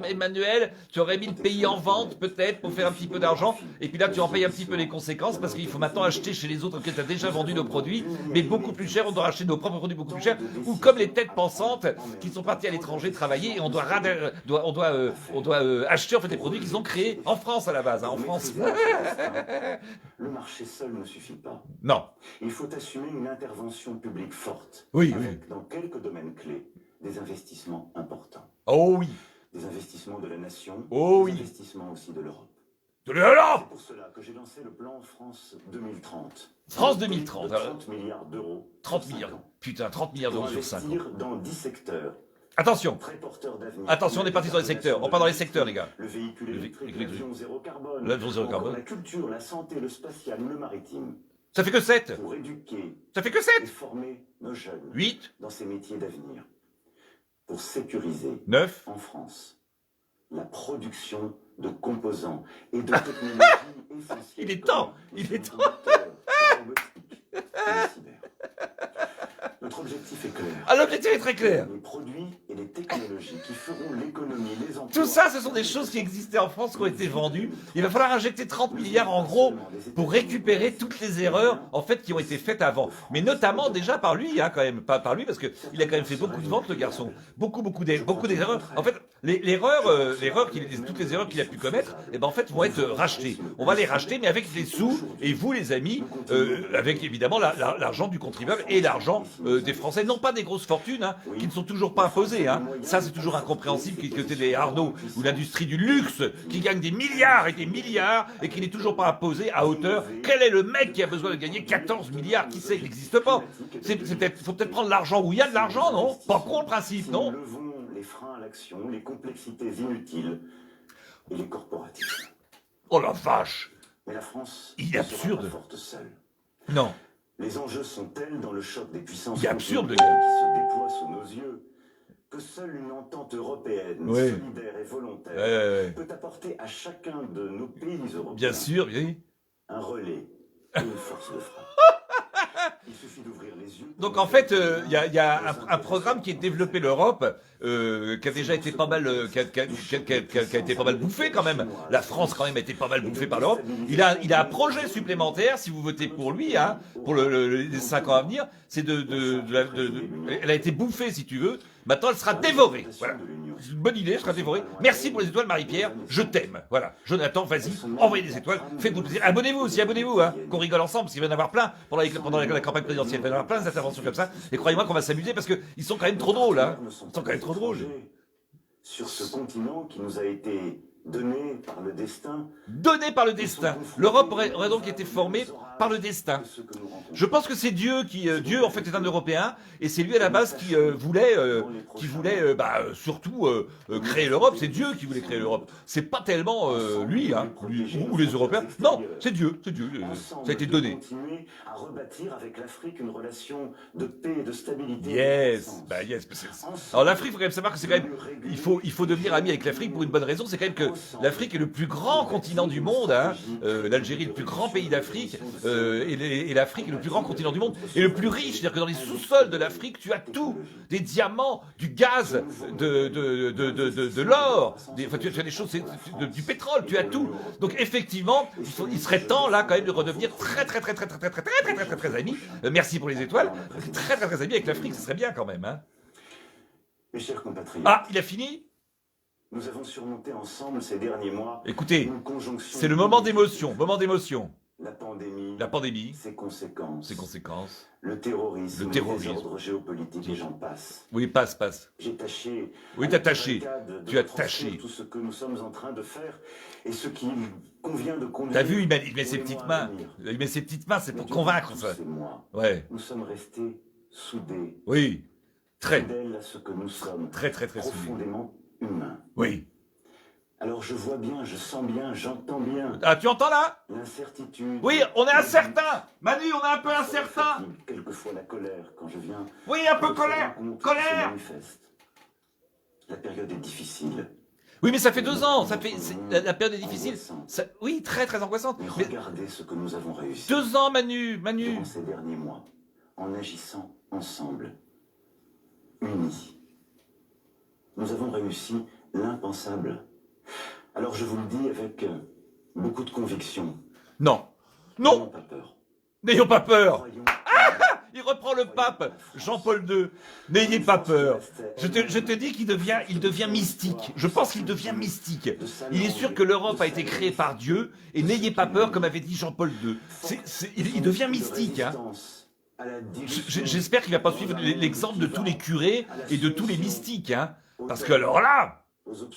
Emmanuel, tu aurais mis le pays en vente peut-être pour faire un petit peu d'argent. Et puis là tu en payes un petit peu les conséquences parce qu'il faut maintenant acheter chez les autres auxquels tu as déjà vendu nos produits, mais beaucoup plus cher. On doit racheter nos propres produits beaucoup plus chers. Ou comme les têtes pensantes qui sont parties à l'étranger travailler et on doit acheter en fait des produits qu'ils ont créés en France à la base, hein, en France. Le marché seul ne suffit pas. Non. Il faut assumer une intervention publique forte. Oui. Dans quelques domaines clés, des investissements importants. Oh oui. Des investissements de la nation. Oh des oui. investissements aussi de l'Europe. De l'Europe. C'est pour cela que j'ai lancé le plan France 2030. France 2030. 30 milliards d'euros. 30 milliards. Putain, 30 milliards d'euros sur 5 ans. Investir dans 10 secteurs. Attention. Très porteurs d'avenir. Attention, on est parti sur les secteurs. On part dans les secteurs, les gars. Le véhicule électrique, l'avion zéro carbone. L'avion zéro carbone. La culture, la santé, le spatial, le maritime. Ça fait que 7. Pour éduquer Ça fait que et 7. former nos jeunes 8. dans ces métiers d'avenir. Pour sécuriser 9. en France la production de composants et de technologies essentielles. Il est temps. Il est temps. Notre objectif est clair. Ah, l'objectif est très clair. Les produits et les technologies qui feront l'économie, les emplois. Tout ça, ce sont des choses qui existaient en France, qui ont été vendues. Il va falloir injecter 30 milliards en gros pour récupérer toutes les erreurs en fait qui ont été faites avant. Mais notamment déjà par lui, hein, quand même, pas par lui parce que il a quand même fait beaucoup de ventes, le garçon. Beaucoup d'erreurs. En fait, toutes les erreurs qu'il a pu commettre, eh ben en fait vont être rachetées. On va les racheter, mais avec des sous. Et vous, les amis, avec évidemment l'argent du contribuable et l'argent des Français, non pas des grosses fortunes, hein, qui ne sont toujours pas imposées. Hein. Ça, c'est toujours incompréhensible que t'aies des Arnaud ou l'industrie du luxe qui gagne des milliards et des milliards et qui n'est toujours pas imposé à hauteur. Quel est le mec qui a besoin de gagner 14 milliards? Qui sait? Il n'existe pas. Faut peut-être prendre l'argent où il y a de l'argent, non? Pas con le principe, non? Nous levons les freins à l'action, les complexités inutiles et les corporatismes. Oh la vache! Mais la France Il est absurde. ne sera pas forte seule. Non. Les enjeux sont tels dans le choc des puissances Il est absurde, le mondiales gars. qui se déploient sous nos yeux que seule une entente européenne, Oui. solidaire et volontaire, Ouais. peut apporter à chacun de nos pays européens Bien sûr, oui. un relais et une force de frappe. Il suffit d'ouvrir les yeux. Donc en fait, il y a un programme qui est développé l'Europe, qui a déjà été pas mal, qui a été pas mal bouffé quand même. La France quand même a été pas mal bouffée par l'Europe. Il a un projet supplémentaire, si vous votez pour lui, hein, pour les 5 ans à venir, c'est elle a été bouffée si tu veux. Maintenant, elle sera dévorée. Voilà. C'est une bonne idée, elle sera dévorée. Merci pour les étoiles, Marie-Pierre. Je t'aime. Voilà. Jonathan, vas-y, envoyez des étoiles. Faites-vous plaisir. Abonnez-vous aussi, abonnez-vous, hein. Qu'on rigole ensemble, parce qu'il va y en avoir plein pendant la campagne présidentielle. Il va y en avoir plein d'interventions comme ça. Et croyez-moi qu'on va s'amuser parce qu'ils sont quand même trop drôles, hein. Ils sont quand même trop drôles. Sur ce continent qui nous a été donné par le destin. Donné par le destin. L'Europe aurait donc été formée par le destin. Je pense que c'est Dieu qui, Dieu en fait est un Européen, et c'est lui à la base qui voulait surtout créer l'Europe. C'est Dieu qui voulait créer l'Europe. C'est pas tellement lui, hein, ou les Européens. Non, c'est Dieu, ça a été donné. Continuer à rebâtir avec l'Afrique une relation de paix et de stabilité. Yes, bah yes. Alors l'Afrique, faut quand même savoir que c'est quand même, il faut devenir ami avec l'Afrique pour une bonne raison. C'est quand même que l'Afrique est le plus grand continent du monde, hein. L'Algérie est le plus grand pays d'Afrique, et l'Afrique est le plus grand continent du monde, et le plus riche. C'est-à-dire que dans les sous-sols de l'Afrique, tu as tout, des diamants, du gaz, de l'or, enfin, tu as des choses, du pétrole, tu as tout. Donc effectivement, il serait temps là quand même de redevenir très amis. Merci pour les étoiles. Très amis avec l'Afrique, ce serait bien quand même, hein. Mes chers compatriotes. Ah, il a fini? Nous avons surmonté ensemble ces derniers mois. Écoutez, une conjonction c'est le moment d'émotion, La pandémie, ses ses conséquences, le terrorisme, les désordres géopolitiques et j'en passe. Oui, passe. J'ai tâché. Oui, t'as tâché. Tu as tâché. Tout ce que nous sommes en train de faire et ce qu'il convient de conduire. T'as vu, il met ses petites mains. Il met ses petites mains, c'est pour convaincre ça. C'est moi. Ouais. Nous sommes restés soudés. Oui. Très Fidèles à ce que nous sommes. soudés. Profondément humains. Oui. Alors je vois bien, je sens bien, j'entends bien. Ah, tu entends là? L'incertitude. Oui, on est incertain. Manu, on est un peu incertain. Quelquefois la colère quand je viens. Oui, un peu colère. Colère. La période est difficile. Oui, mais ça fait 2 ans. La période est difficile. Oui, très angoissante. Mais regardez ce que nous avons réussi. 2 ans, Manu. Durant ces derniers mois, en agissant ensemble, unis. Nous avons réussi l'impensable. Alors je vous le dis avec beaucoup de conviction. Non. N'ayons pas peur. N'ayons pas peur. Croyons- Il reprend le pape Jean-Paul II. N'ayez pas peur. Je te dis qu'il devient mystique. Je pense qu'il devient mystique. Il est sûr que l'Europe a été créée par Dieu, et n'ayez pas peur, comme avait dit Jean-Paul II. Il devient mystique, hein. J'espère qu'il va pas suivre l'exemple de tous les curés et de tous les mystiques, hein. Parce que alors là,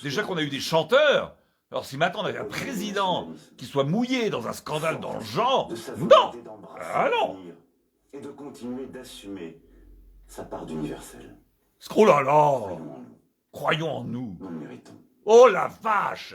déjà qu'on a eu des chanteurs, alors si maintenant on avait un président qui soit mouillé dans un scandale dans le genre, non. Ah non. Et de continuer d'assumer sa part d'universel. Oh là là. Croyons en nous. Croyons en nous. Nous le méritons. Oh la vache.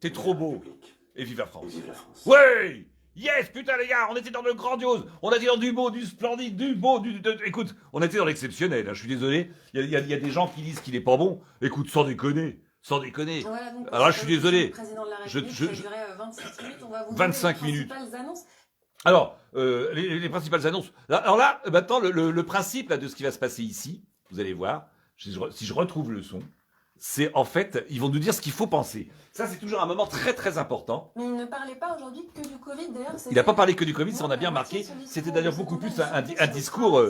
T'es trop La beau. République. Et vive la Et France. vive la France. Ouais. Yes, putain les gars, on était dans le grandiose, on était dans du beau, du splendide, du beau, écoute, on était dans l'exceptionnel, hein, je suis désolé, il y a des gens qui disent qu'il est pas bon, écoute, sans déconner. Voilà, donc, Alors là, je suis désolé. Le président de la Je- République, je- ça a duré 26 minutes, on va vous 25 donner les minutes. principales annonces. Alors, les principales annonces. Alors là, maintenant, le principe là, de ce qui va se passer ici, vous allez voir, si je retrouve le son, c'est en fait, ils vont nous dire ce qu'il faut penser. Ça, c'est toujours un moment très important. Mais il ne parlait pas aujourd'hui que du Covid, d'ailleurs. Il n'a pas parlé que du Covid, ça on a bien marqué. C'était d'ailleurs beaucoup plus un discours,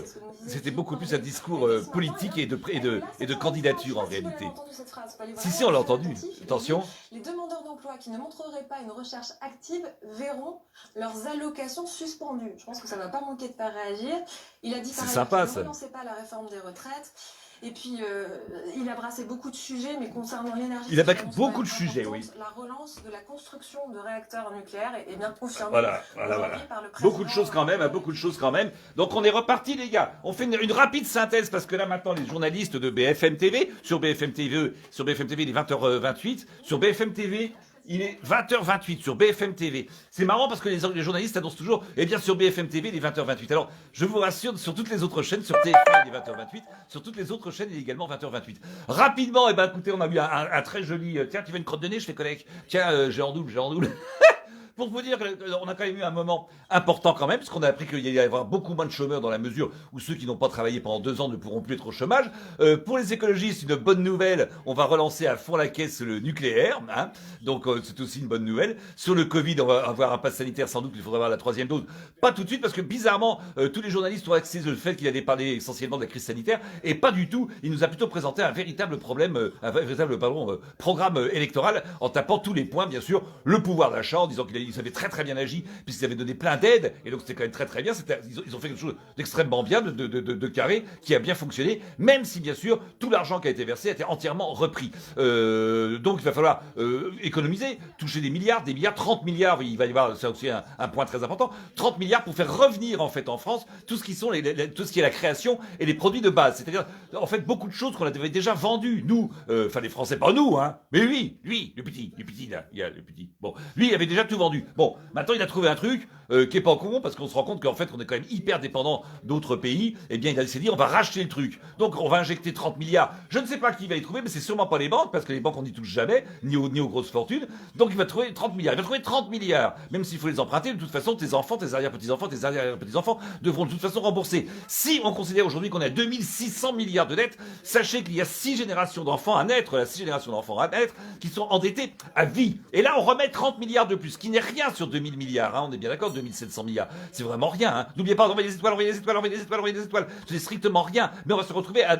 c'était beaucoup plus un discours politique et de candidature en réalité. Si, on l'a entendu. Attention. Les demandeurs d'emploi qui ne montreraient pas une recherche active verront leurs allocations suspendues. Je pense que ça ne va pas manquer de faire réagir. Il a dit par C'est ailleurs sympa, qu'il ça. ne relançait pas la réforme des retraites. Et puis, il a brassé beaucoup de sujets, mais concernant l'énergie... Il a brassé beaucoup de sujets, oui. La relance de la construction de réacteurs nucléaires est bien confirmée. Voilà. Par le président. Beaucoup de choses quand même. Donc on est reparti les gars. On fait une rapide synthèse parce que là maintenant les journalistes de BFM TV, sur BFM TV il est 20h28, sur BFM TV, Il est 20h28 sur BFM TV. C'est marrant parce que les journalistes annoncent toujours, eh bien sur BFM TV, il est 20h28. Alors, je vous rassure, sur toutes les autres chaînes, sur TF1, il est 20h28. Sur toutes les autres chaînes, il est également 20h28. Rapidement, eh ben, écoutez, on a eu un très joli, tiens, tu veux une crotte de nez, je fais collègue. Tiens, j'ai en double. Pour vous dire qu'on a quand même eu un moment important quand même, parce qu'on a appris qu'il y allait y avoir beaucoup moins de chômeurs dans la mesure où ceux qui n'ont pas travaillé pendant 2 ans ne pourront plus être au chômage. Pour les écologistes, une bonne nouvelle, on va relancer à fond la caisse le nucléaire, hein, donc c'est aussi une bonne nouvelle. Sur le Covid, on va avoir un pass sanitaire, sans doute il faudra avoir la 3e dose. Pas tout de suite, parce que bizarrement, tous les journalistes ont axé sur le fait qu'il allait parler essentiellement de la crise sanitaire, et pas du tout. Il nous a plutôt présenté un véritable problème, programme électoral, en tapant tous les points, bien sûr, le pouvoir d'achat, en disant qu'ils avaient très très bien agi, puisqu'ils avaient donné plein d'aides, et donc c'était quand même très très bien. Ils ont fait quelque chose d'extrêmement bien, de carré, qui a bien fonctionné, même si bien sûr tout l'argent qui a été versé a été entièrement repris. Donc il va falloir économiser, toucher des milliards, 30 milliards. Il va y avoir, c'est aussi un point très important, 30 milliards pour faire revenir en fait en France tout ce qui sont tout ce qui est la création et les produits de base. C'est-à-dire en fait beaucoup de choses qu'on avait déjà vendues, nous, enfin les Français, pas nous, hein, mais lui, le petit là, il y a le petit. Bon, lui il avait déjà tout vendu. Bon, maintenant il a trouvé un truc qui est pas con, parce qu'on se rend compte qu'en fait on est quand même hyper dépendant d'autres pays. Eh bien il s'est dit on va racheter le truc, donc on va injecter 30 milliards. Je ne sais pas qui va y trouver, mais c'est sûrement pas les banques, parce que les banques on n'y touche jamais, ni aux grosses fortunes. Donc il va trouver 30 milliards. Il va trouver 30 milliards, même s'il faut les emprunter. De toute façon, tes enfants, tes arrière-petits-enfants, tes arrière-petits-enfants devront de toute façon rembourser. Si on considère aujourd'hui qu'on a 2600 milliards de dettes, sachez qu'il y a 6 générations d'enfants à naître, qui sont endettés à vie. Et là on remet 30 milliards de plus, ce qui n'est rien sur 2000 milliards, hein, on est bien d'accord, 2700 milliards, c'est vraiment rien, hein. N'oubliez pas d'envoyer des étoiles, c'est strictement rien, mais on va se retrouver à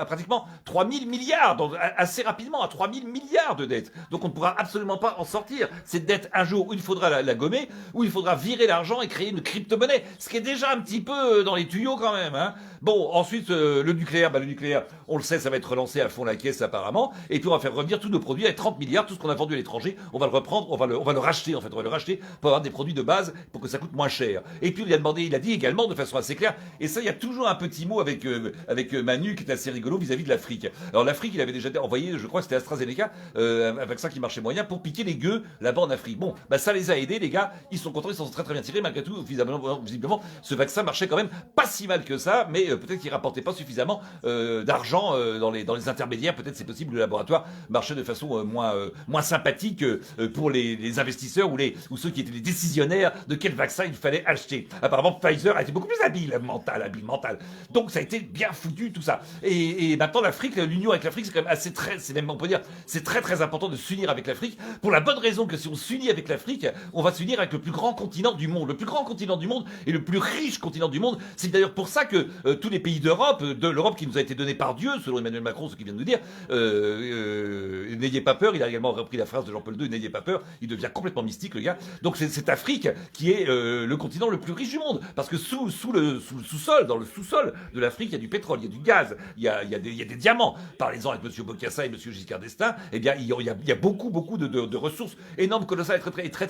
pratiquement 3000 milliards, donc assez rapidement, à 3000 milliards de dettes. Donc on ne pourra absolument pas en sortir. Cette dette, un jour, où il faudra la gommer, où il faudra virer l'argent et créer une crypto-monnaie, ce qui est déjà un petit peu dans les tuyaux quand même, hein. Bon, ensuite, le nucléaire, on le sait, ça va être relancé à fond la caisse apparemment, et puis on va faire revenir tous nos produits à 30 milliards, tout ce qu'on a vendu à l'étranger, on va le reprendre, on va le racheter en fait, pour avoir des produits de base, pour que ça coûte moins cher. Et puis il a dit également de façon assez claire, et ça il y a toujours un petit mot avec Manu qui est assez rigolo vis-à-vis de l'Afrique. Alors l'Afrique, il avait déjà envoyé, je crois que c'était AstraZeneca, un vaccin qui marchait moyen pour piquer les gueux là-bas en Afrique. Bon, bah ça les a aidés les gars, ils sont contents, ils s'en sont très très bien tirés, malgré tout, visiblement, ce vaccin marchait quand même pas si mal que ça, mais peut-être qu'il rapportait pas suffisamment d'argent dans les intermédiaires. Peut-être c'est possible que le laboratoire marchait de façon moins sympathique pour les investisseurs ou ceux qui étaient les décisionnaires de quel vaccin il fallait acheter. Apparemment Pfizer a été beaucoup plus habile mental. Donc ça a été bien foutu tout ça. Et maintenant l'union avec l'Afrique, c'est quand même on peut dire, c'est très très important de s'unir avec l'Afrique, pour la bonne raison que si on s'unit avec l'Afrique, on va s'unir avec le plus grand continent du monde. Le plus grand continent du monde et le plus riche continent du monde. C'est d'ailleurs pour ça que tous les pays d'Europe, de l'Europe qui nous a été donnée par Dieu, selon Emmanuel Macron, ce qu'il vient de nous dire, n'ayez pas peur, il a également repris la phrase de Jean-Paul II, n'ayez pas peur, il devient complètement mystique le gars. Donc c'est cette Afrique qui est le continent le plus riche du monde, parce que dans le sous-sol de l'Afrique, il y a du pétrole, il y a du gaz, il y a des diamants. Parlez-en avec monsieur Bokassa et monsieur Giscard d'Estaing, eh bien il y a beaucoup de ressources énormes, colossales et très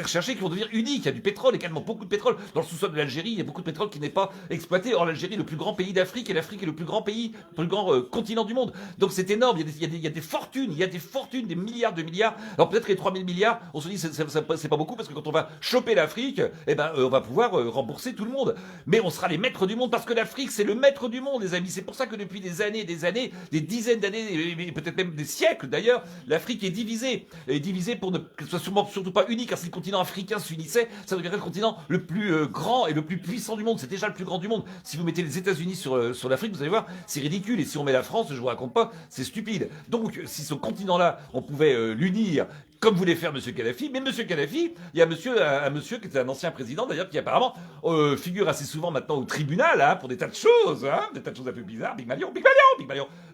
recherchées, qui vont devenir uniques. Il y a du pétrole, également beaucoup de pétrole dans le sous-sol de l'Algérie. Il y a beaucoup de pétrole qui n'est pas exploité. Or l'Algérie est le plus grand pays d'Afrique, et l'Afrique est le plus grand pays, le plus grand continent du monde. Donc c'est énorme. Il y a des fortunes, des milliards de milliards. Alors peut-être que les 3000 milliards, on se dit c'est pas beaucoup, parce que quand on va choper l'Afrique, eh ben on va pouvoir rembourser tout le monde. Mais on sera les maîtres du monde, parce que l'Afrique c'est le maître du monde, les amis. C'est pour ça que depuis des années, des dizaines d'années, peut-être même des siècles d'ailleurs, l'Afrique est divisée. Elle est divisée pour que ce soit surtout pas unique, car si le continent africain s'unissait, ça deviendrait le continent le plus grand et le plus puissant du monde. C'est déjà le plus grand du monde. Si vous mettez les États-Unis sur l'Afrique, vous allez voir, c'est ridicule. Et si on met la France, je vous raconte pas, c'est stupide. Donc, si ce continent-là, on pouvait l'unir, comme voulait faire monsieur Kadhafi. Mais monsieur Kadhafi, il y a un monsieur qui était un ancien président d'ailleurs, qui apparemment figure assez souvent maintenant au tribunal, hein, pour des tas de choses, hein, des tas de choses un peu bizarres. Big Malion.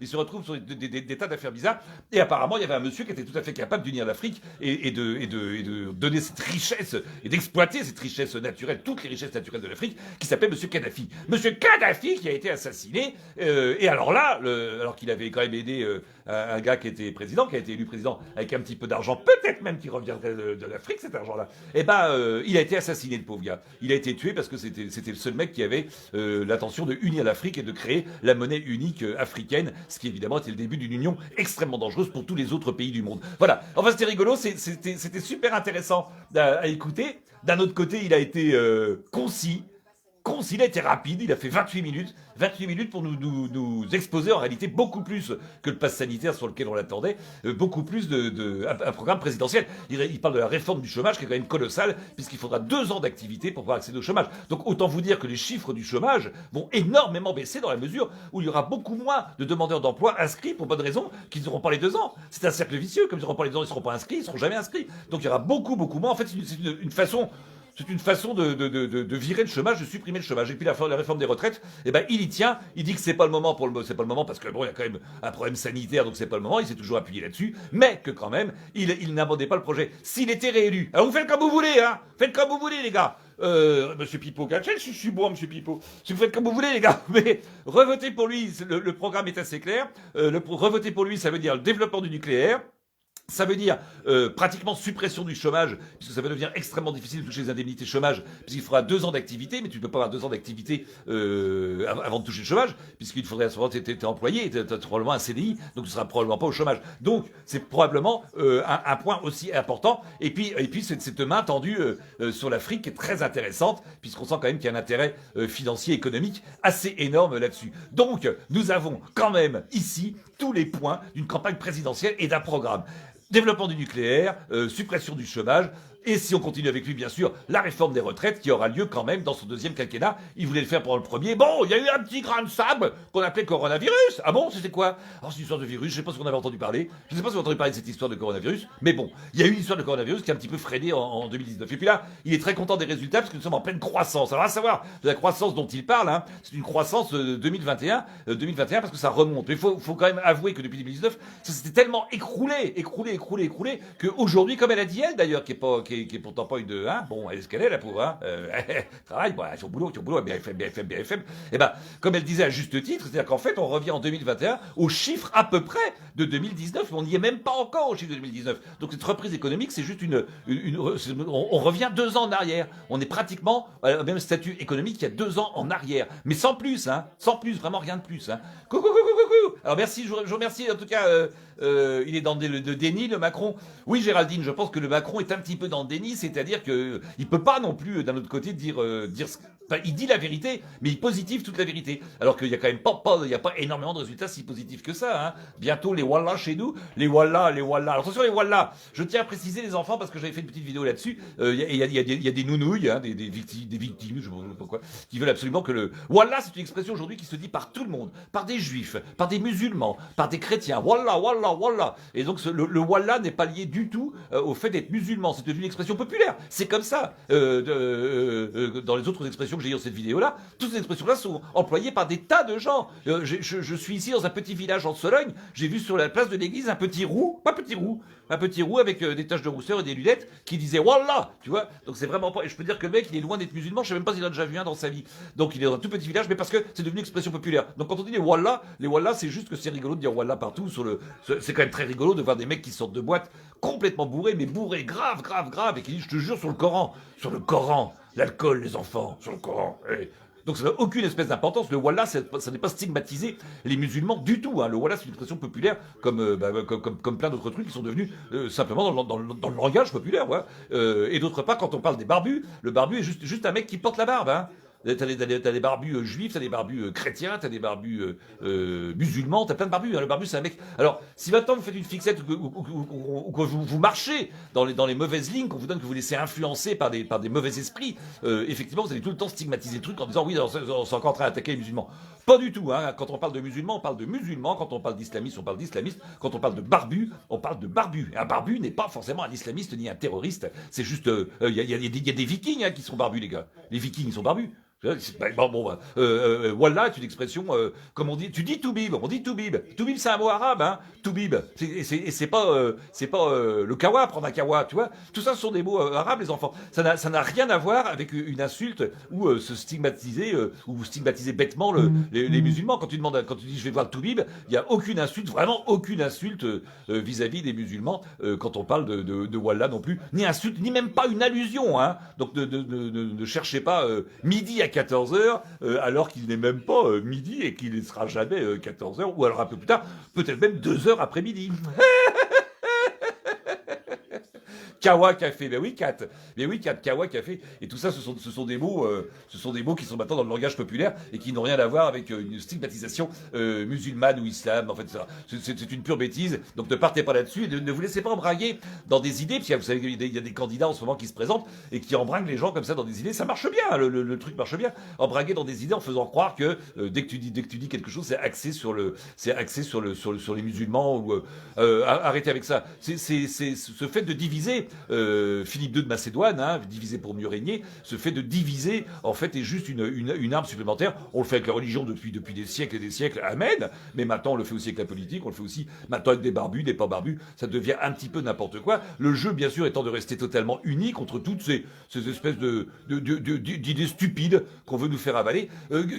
Il se retrouve sur des tas d'affaires bizarres. Et apparemment, il y avait un monsieur qui était tout à fait capable d'unir l'Afrique et de donner cette richesse et d'exploiter cette richesse naturelle, toutes les richesses naturelles de l'Afrique, qui s'appelle monsieur Kadhafi. Monsieur Kadhafi qui a été assassiné. Et alors là, alors qu'il avait quand même aidé un gars qui était président, qui a été élu président avec un petit peu d'argent, peut-être même qu'il reviendrait de l'Afrique, cet argent-là. Eh ben, il a été assassiné, le pauvre gars. Il a été tué parce que c'était le seul mec qui avait l'intention de unir l'Afrique et de créer la monnaie unique africaine. ce qui évidemment était le début d'une union extrêmement dangereuse pour tous les autres pays du monde. Voilà, enfin c'était rigolo, c'était super intéressant à écouter. D'un autre côté, il a été concis, il a été rapide, il a fait 28 minutes pour nous exposer en réalité beaucoup plus que le pass sanitaire sur lequel on l'attendait, beaucoup plus un programme présidentiel. Il parle de la réforme du chômage qui est quand même colossale, puisqu'il faudra 2 ans d'activité pour pouvoir accéder au chômage. Donc autant vous dire que les chiffres du chômage vont énormément baisser dans la mesure où il y aura beaucoup moins de demandeurs d'emploi inscrits pour bonne raison qu'ils n'auront pas les 2 ans. C'est un cercle vicieux, comme ils n'auront pas les 2 ans, ils ne seront pas inscrits, ils ne seront jamais inscrits. Donc il y aura beaucoup moins. En fait, c'est une façon... C'est une façon de virer le chômage, de supprimer le chômage. Et puis la réforme des retraites, eh ben il y tient. Il dit que c'est pas le moment c'est pas le moment parce que bon, il y a quand même un problème sanitaire, donc c'est pas le moment. Il s'est toujours appuyé là-dessus, mais que quand même, il n'abandonnait pas le projet. S'il était réélu, alors vous faites comme vous voulez, hein. Faites comme vous voulez, les gars. Monsieur Pipo, je suis bon, Monsieur Pipo. Si vous faites comme vous voulez, les gars, mais revotez pour lui. Le programme est assez clair. Revotez pour lui, ça veut dire le développement du nucléaire. Ça veut dire pratiquement suppression du chômage, puisque ça va devenir extrêmement difficile de toucher les indemnités chômage, puisqu'il faudra 2 ans d'activité, mais tu ne peux pas avoir 2 ans d'activité avant de toucher le chômage, puisqu'il faudrait à ce moment-là t'es employé, t'as probablement un CDI, donc tu seras probablement pas au chômage. Donc c'est probablement un point aussi important. Et puis cette main tendue sur l'Afrique qui est très intéressante, puisqu'on sent quand même qu'il y a un intérêt financier, économique assez énorme là-dessus. Donc nous avons quand même ici tous les points d'une campagne présidentielle et d'un programme. Développement du nucléaire, suppression du chômage, et si on continue avec lui, bien sûr, la réforme des retraites qui aura lieu quand même dans son 2e quinquennat. Il voulait le faire pendant le premier. Bon, il y a eu un petit grain de sable qu'on appelait coronavirus. Ah bon, c'était quoi? Alors, c'est une histoire de virus, je sais pas si on avait entendu parler. Je sais pas si vous avez entendu parler de cette histoire de coronavirus, mais bon, il y a eu une histoire de coronavirus qui a un petit peu freiné en 2019. Et puis là, il est très content des résultats parce que nous sommes en pleine croissance. Alors, à savoir, de la croissance dont il parle, hein, c'est une croissance 2021 parce que ça remonte. Mais il faut quand même avouer que depuis 2019, ça s'était tellement écroulé, qu'aujourd'hui, comme elle a dit elle d'ailleurs, qui est pourtant pas une... Hein, bon, elle est ce qu'elle est, la pauvre, hein, travaille, bon, son boulot, BFM. Et ben, comme elle disait à juste titre, c'est-à-dire qu'en fait, on revient en 2021 aux chiffres à peu près de 2019, mais on n'y est même pas encore aux chiffres de 2019. Donc cette reprise économique, c'est juste on revient 2 ans en arrière. On est pratiquement au même statut économique qu'il y a 2 ans en arrière. Mais sans plus, hein, vraiment rien de plus, hein. Coucou. Alors merci, je vous remercie, en tout cas, il est dans le déni, le Macron. Oui, Géraldine, je pense que le Macron est un petit peu dans le déni, c'est-à-dire que il peut pas non plus, d'un autre côté, dire enfin, il dit la vérité, mais il positive toute la vérité. Alors qu'il y a quand même il y a pas énormément de résultats si positifs que ça, hein. Bientôt les Wallah chez nous, les Wallah. Alors attention les Wallah. Je tiens à préciser les enfants parce que j'avais fait une petite vidéo là-dessus. Il y a des nounouilles, hein, des victimes, je sais pas pourquoi, qui veulent absolument que le Wallah, c'est une expression aujourd'hui qui se dit par tout le monde, par des juifs, par des musulmans, par des chrétiens. Wallah. Et donc le Wallah n'est pas lié du tout au fait d'être musulman. C'est devenu une expression populaire. C'est comme ça. Dans les autres expressions que j'ai dans cette vidéo-là, toutes ces expressions-là sont employées par des tas de gens. Je suis ici dans un petit village en Sologne. J'ai vu sur la place de l'église un petit roux avec des taches de rousseur et des lunettes qui disait Wallah, tu vois. Donc c'est vraiment pas. Et je peux dire que le mec, il est loin d'être musulman. Je sais même pas s'il en a déjà vu un dans sa vie. Donc il est dans un tout petit village, mais parce que c'est devenu une expression populaire. Donc quand on dit les Wallah, c'est juste que c'est rigolo de dire Wallah partout. C'est quand même très rigolo de voir des mecs qui sortent de boîte complètement bourrés, mais bourrés grave, et qui disent je te jure sur le Coran, l'alcool, les enfants, sur le Coran. Donc ça n'a aucune espèce d'importance. Le Wallah, ça n'est pas stigmatiser les musulmans du tout, hein. Le Wallah, c'est une expression populaire comme plein d'autres trucs qui sont devenus simplement dans le langage populaire. Ouais. Et d'autre part, quand on parle des barbus, le barbu est juste un mec qui porte la barbe. Hein. T'as des barbus juifs, t'as des barbus chrétiens, t'as des barbus musulmans, t'as plein de barbus. Hein. Le barbu, c'est un mec... Alors, si maintenant vous faites une fixette ou que vous marchez dans les mauvaises lignes, qu'on vous donne, que vous laissez influencer par des mauvais esprits, effectivement, vous allez tout le temps stigmatiser le truc en disant oui, on est encore en train d'attaquer les musulmans. Pas du tout. Hein. Quand on parle de musulmans, on parle de musulmans. Quand on parle d'islamistes, on parle d'islamistes. Quand on parle de barbus, on parle de barbus. Un barbu n'est pas forcément un islamiste ni un terroriste. C'est juste... Il y a des vikings qui sont barbus, les gars. Les vikings, ils sont barbus. Wallah est une expression, comme on dit, tu dis toubib, on dit toubib. Toubib, c'est un mot arabe, hein. Toubib. C'est pas le kawa, prendre un kawa, tu vois. Tout ça, ce sont des mots arabes, les enfants. Ça n'a rien à voir avec une insulte ou se stigmatiser, ou stigmatiser bêtement les musulmans. Quand tu dis je vais voir le toubib, il n'y a aucune insulte, vraiment aucune insulte vis-à-vis des musulmans, quand on parle de Wallah non plus. Ni insulte, ni même pas une allusion, hein. Donc ne cherchez pas midi à 14 heures, alors qu'il n'est même pas midi et qu'il ne sera jamais 14 heures, ou alors un peu plus tard, peut-être même 2 heures après-midi. Kawa Café, ben oui, Kawa Café, et tout ça, ce sont des mots qui sont maintenant dans le langage populaire et qui n'ont rien à voir avec une stigmatisation musulmane ou islam. En fait, c'est une pure bêtise. Donc ne partez pas là-dessus et ne vous laissez pas embraguer dans des idées. Puis vous savez qu'il y a des candidats en ce moment qui se présentent et qui embringuent les gens comme ça dans des idées. Ça marche bien, le truc marche bien. Embraguer dans des idées en faisant croire que dès que tu dis quelque chose, c'est axé sur les musulmans ou arrêtez avec ça. C'est ce fait de diviser. Philippe II de Macédoine, diviser pour mieux régner, ce fait de diviser, en fait, est juste une arme supplémentaire. On le fait avec la religion depuis des siècles et des siècles, amen, mais maintenant on le fait aussi avec la politique, on le fait aussi maintenant avec des barbus, des pas barbus, ça devient un petit peu n'importe quoi. Le jeu, bien sûr, étant de rester totalement uni contre toutes ces espèces d'idées stupides qu'on veut nous faire avaler.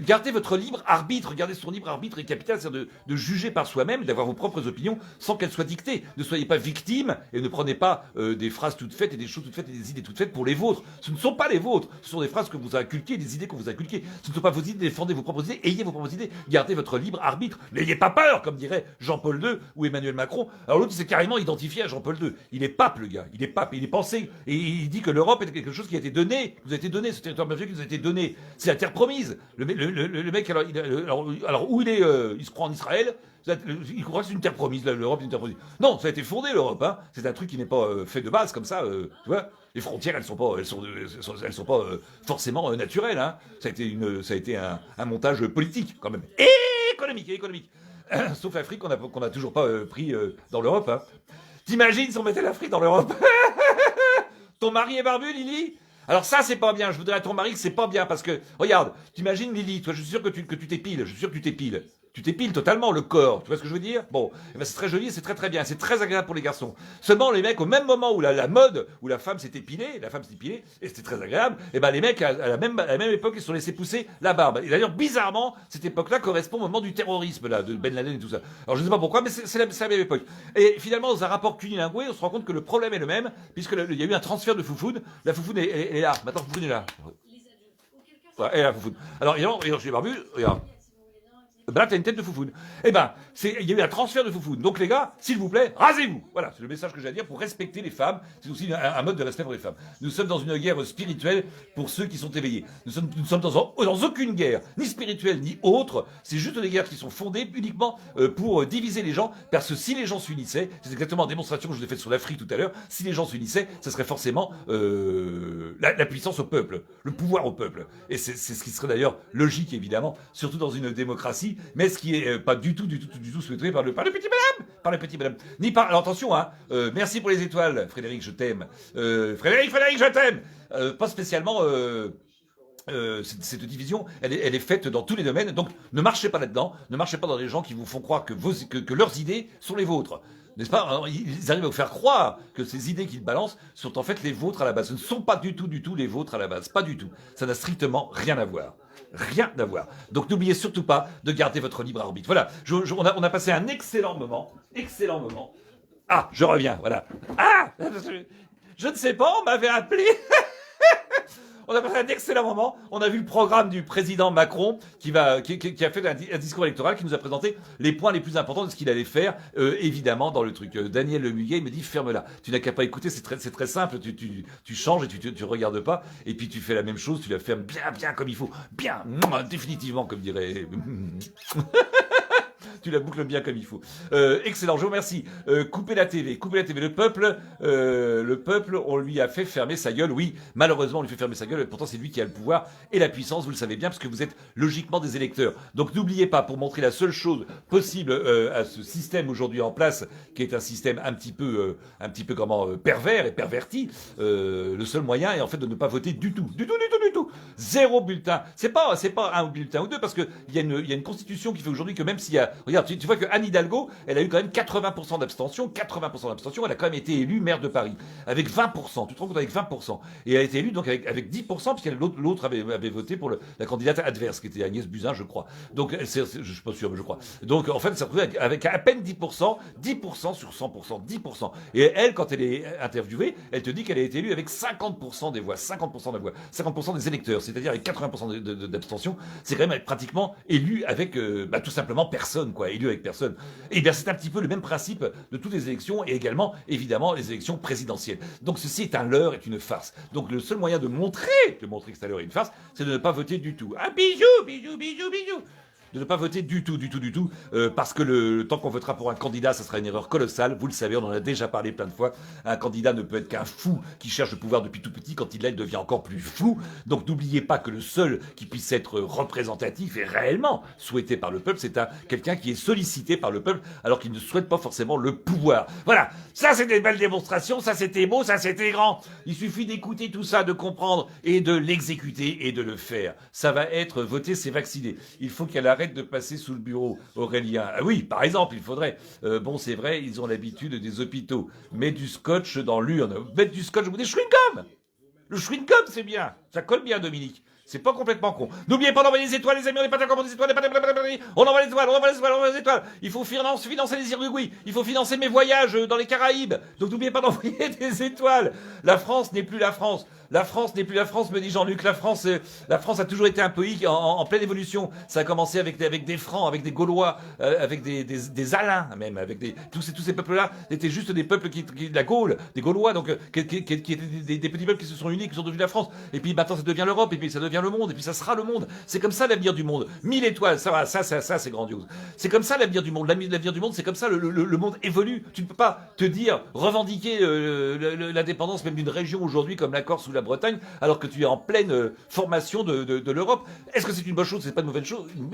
Gardez votre libre arbitre, gardez son libre arbitre et capital, c'est-à-dire de juger par soi-même, d'avoir vos propres opinions sans qu'elles soient dictées. Ne soyez pas victime et ne prenez pas des phrases toutes faites et des choses toutes faites et des idées toutes faites pour les vôtres. Ce ne sont pas les vôtres. Ce sont des phrases que vous avez inculquées, des idées que vous inculquées. Ce ne sont pas vos idées. Défendez vos propres idées. Ayez vos propres idées. Gardez votre libre arbitre. N'ayez pas peur, comme dirait Jean-Paul II ou Emmanuel Macron. Alors l'autre s'est carrément identifié à Jean-Paul II. Il est pape, le gars. Il est pape. Il est pensé. Et il dit que l'Europe est quelque chose qui a été donné. Vous a été donné. Ce territoire magique qui nous a été donné. C'est la terre promise. Le mec, alors où il est, il se croit en Israël. Il croit que c'est une terre promise, l'Europe est une terre promise. Non, ça a été fondé, l'Europe, hein. C'est un truc qui n'est pas fait de base, comme ça, tu vois. Les frontières, elles sont pas forcément naturelles, hein. Ça a été un montage politique, quand même. Et économique. Sauf l'Afrique, qu'on a toujours pas pris dans l'Europe, hein. T'imagines si on mettait l'Afrique dans l'Europe? Ton mari est barbu, Lily? Alors ça, c'est pas bien. Je voudrais à ton mari que c'est pas bien, parce que, regarde, t'imagines Lily, toi, je suis sûr que tu t'épiles, je suis sûr que tu t'épiles. Tu t'épiles totalement le corps, tu vois ce que je veux dire? Bon, eh ben c'est très joli, c'est très très bien, c'est très agréable pour les garçons. Seulement les mecs, au même moment où la mode, où la femme s'est épilée, et c'était très agréable, et ben les mecs à la même époque ils se sont laissés pousser la barbe. Et d'ailleurs bizarrement, cette époque-là correspond au moment du terrorisme là, de Ben Laden et tout ça. Alors je ne sais pas pourquoi, mais c'est la même époque. Et finalement dans un rapport cunilingué, on se rend compte que le problème est le même, puisque il y a eu un transfert de Foufoune. La Foufoune est là, maintenant Foufoune est là. Ouais, elle est là Foufoune. Alors je suis barbu, regarde. Ben là, t'as une tête de Foufoune. Eh ben, il y a eu un transfert de Foufoune. Donc les gars, s'il vous plaît, rasez-vous. Voilà, c'est le message que j'ai à dire pour respecter les femmes. C'est aussi un mode de respect pour les femmes. Nous sommes dans une guerre spirituelle pour ceux qui sont éveillés. Nous sommes dans aucune guerre, ni spirituelle, ni autre. C'est juste des guerres qui sont fondées uniquement pour diviser les gens. Parce que si les gens s'unissaient, c'est exactement la démonstration que je vous ai faite sur l'Afrique tout à l'heure, si les gens s'unissaient, ce serait forcément la puissance au peuple, le pouvoir au peuple. Et c'est ce qui serait d'ailleurs logique, évidemment, surtout dans une démocratie, mais ce qui est pas du tout souhaité par le petit madame, ni par, alors attention, hein, merci pour les étoiles, Frédéric, je t'aime, Frédéric, je t'aime, pas spécialement, cette division, elle est faite dans tous les domaines, donc ne marchez pas là-dedans, ne marchez pas dans les gens qui vous font croire que leurs idées sont les vôtres. N'est-ce pas? Alors, ils arrivent à vous faire croire que ces idées qu'ils balancent sont en fait les vôtres à la base. Ce ne sont pas du tout les vôtres à la base. Pas du tout. Ça n'a strictement rien à voir. Rien à voir. Donc n'oubliez surtout pas de garder votre libre arbitre. Voilà, on a passé un excellent moment. Excellent moment. Ah, je reviens, voilà. Ah, je ne sais pas, on m'avait appelé. On a passé un excellent moment. On a vu le programme du président Macron qui a fait un discours électoral qui nous a présenté les points les plus importants de ce qu'il allait faire, évidemment, dans le truc. Daniel Lemuguet, il me dit, ferme-la. Tu n'as qu'à pas écouter, c'est très simple. Tu changes et tu regardes pas. Et puis tu fais la même chose, tu la fermes bien comme il faut. Bien, définitivement, comme dirait... Tu la boucles bien comme il faut. Excellent, je vous remercie. Coupez la TV. Le peuple, on lui a fait fermer sa gueule. Oui, malheureusement, on lui fait fermer sa gueule. Pourtant, c'est lui qui a le pouvoir et la puissance, vous le savez bien, parce que vous êtes logiquement des électeurs. Donc, n'oubliez pas, pour montrer la seule chose possible à ce système aujourd'hui en place, qui est un système un petit peu pervers et perverti, le seul moyen est en fait de ne pas voter du tout. Zéro bulletin. C'est pas un bulletin ou deux, parce que il y a une constitution qui fait aujourd'hui que même s'il y a, regarde, tu vois que Anne Hidalgo, elle a eu quand même 80% d'abstention, elle a quand même été élue maire de Paris. Avec 20%, tu te rends compte, avec 20%. Et elle a été élue donc avec 10%, puisque l'autre avait voté pour la candidate adverse, qui était Agnès Buzyn, je crois. Donc, je suis pas sûr, mais je crois. Donc, en fait, ça se retrouve avec à peine 10%, 10% sur 100%, 10%. Et elle, quand elle est interviewée, elle te dit qu'elle a été élue avec 50% des voix, 50% des électeurs. C'est-à-dire c'est-à-dire avec 80% d'abstention, c'est quand même être pratiquement élu avec tout simplement personne, quoi, élu avec personne. Et bien c'est un petit peu le même principe de toutes les élections et également, évidemment, les élections présidentielles. Donc ceci est un leurre, est une farce. Donc le seul moyen de montrer que c'est un leurre et une farce, c'est de ne pas voter du tout. Ah, bijou, bijou, bijou, bijou. De ne pas voter du tout, parce que le temps qu'on votera pour un candidat, ça sera une erreur colossale. Vous le savez, on en a déjà parlé plein de fois. Un candidat ne peut être qu'un fou qui cherche le pouvoir depuis tout petit. Quand il l'est, il devient encore plus fou. Donc n'oubliez pas que le seul qui puisse être représentatif et réellement souhaité par le peuple, c'est quelqu'un qui est sollicité par le peuple, alors qu'il ne souhaite pas forcément le pouvoir. Voilà, ça c'est des belles démonstrations, ça c'était beau, ça c'était grand. Il suffit d'écouter tout ça, de comprendre et de l'exécuter et de le faire. Ça va être voter, c'est vacciner. Il faut qu'elle arrête de passer sous le bureau, Aurélien. Ah oui, par exemple, il faudrait. Bon, c'est vrai, ils ont l'habitude des hôpitaux. Mets du scotch dans l'urne. Mettre du scotch ou des chewing-gum. Le chewing-gum, c'est bien. Ça colle bien, Dominique. C'est pas complètement con. N'oubliez pas d'envoyer des étoiles, les amis, on n'est pas d'accord pour des étoiles, on envoie les étoiles, on envoie les étoiles, on envoie les étoiles. Il faut financer les Uruguay, il faut financer mes voyages dans les Caraïbes. Donc n'oubliez pas d'envoyer des étoiles. La France n'est plus la France. La France n'est plus la France, me dit Jean-Luc. La France a toujours été un pays en pleine évolution. Ça a commencé avec des Francs, avec des Gaulois, avec des Alains même, avec tous ces peuples-là étaient juste des peuples qui de la Gaule, des Gaulois, donc qui étaient des petits peuples qui se sont unis, qui sont devenus la France. Et puis maintenant ça devient l'Europe, et puis ça devient le monde, et puis ça sera le monde. C'est comme ça l'avenir du monde. 1000 étoiles, ça c'est grandiose. C'est comme ça l'avenir du monde. L'avenir du monde, c'est comme ça. Le monde évolue. Tu ne peux pas te dire revendiquer l'indépendance même d'une région aujourd'hui comme la Corse ou la Bretagne, alors que tu es en pleine formation de l'Europe. Est-ce que c'est une bonne chose? C'est pas une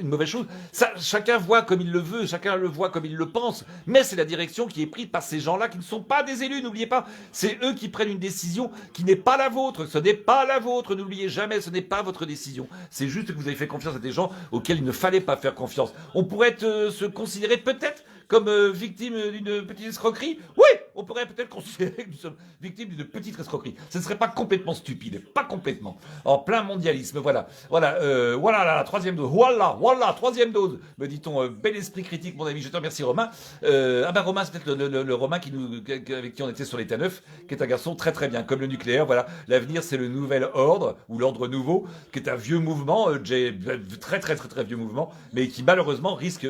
mauvaise chose. Ça, chacun voit comme il le veut, chacun le voit comme il le pense. Mais c'est la direction qui est prise par ces gens-là qui ne sont pas des élus. N'oubliez pas, c'est eux qui prennent une décision qui n'est pas la vôtre. Ce n'est pas la vôtre. N'oubliez jamais, ce n'est pas votre décision. C'est juste que vous avez fait confiance à des gens auxquels il ne fallait pas faire confiance. On pourrait se considérer peut-être comme victime d'une petite escroquerie. Oui, on pourrait peut-être considérer que nous sommes victimes d'une petite escroquerie. Ce ne serait pas complètement stupide, pas complètement. En plein mondialisme, voilà. Voilà, la troisième dose. Voilà, troisième dose. Me dit-on, bel esprit critique, mon ami. Je te remercie, Romain. Romain, c'est peut-être le Romain avec qui on était sur l'État neuf, qui est un garçon très très bien, comme le nucléaire. Voilà, l'avenir, c'est le nouvel ordre, ou l'ordre nouveau, qui est un vieux mouvement, très très très très vieux mouvement, mais qui malheureusement risque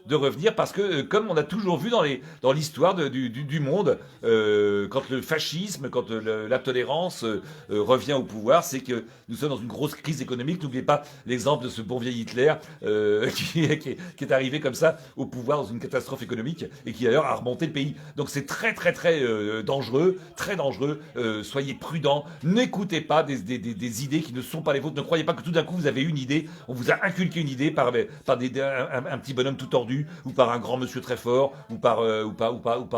de revenir parce que, comme on a toujours vu dans l'histoire du monde, quand le fascisme, quand la tolérance revient au pouvoir, c'est que nous sommes dans une grosse crise économique. N'oubliez pas l'exemple de ce bon vieil Hitler qui est arrivé comme ça au pouvoir dans une catastrophe économique et qui d'ailleurs a remonté le pays. Donc c'est très très très dangereux, très dangereux. Soyez prudents, n'écoutez pas des idées qui ne sont pas les vôtres. Ne croyez pas que tout d'un coup vous avez une idée, on vous a inculqué une idée par un petit bonhomme tout tordu, ou par un grand monsieur très fort, ou par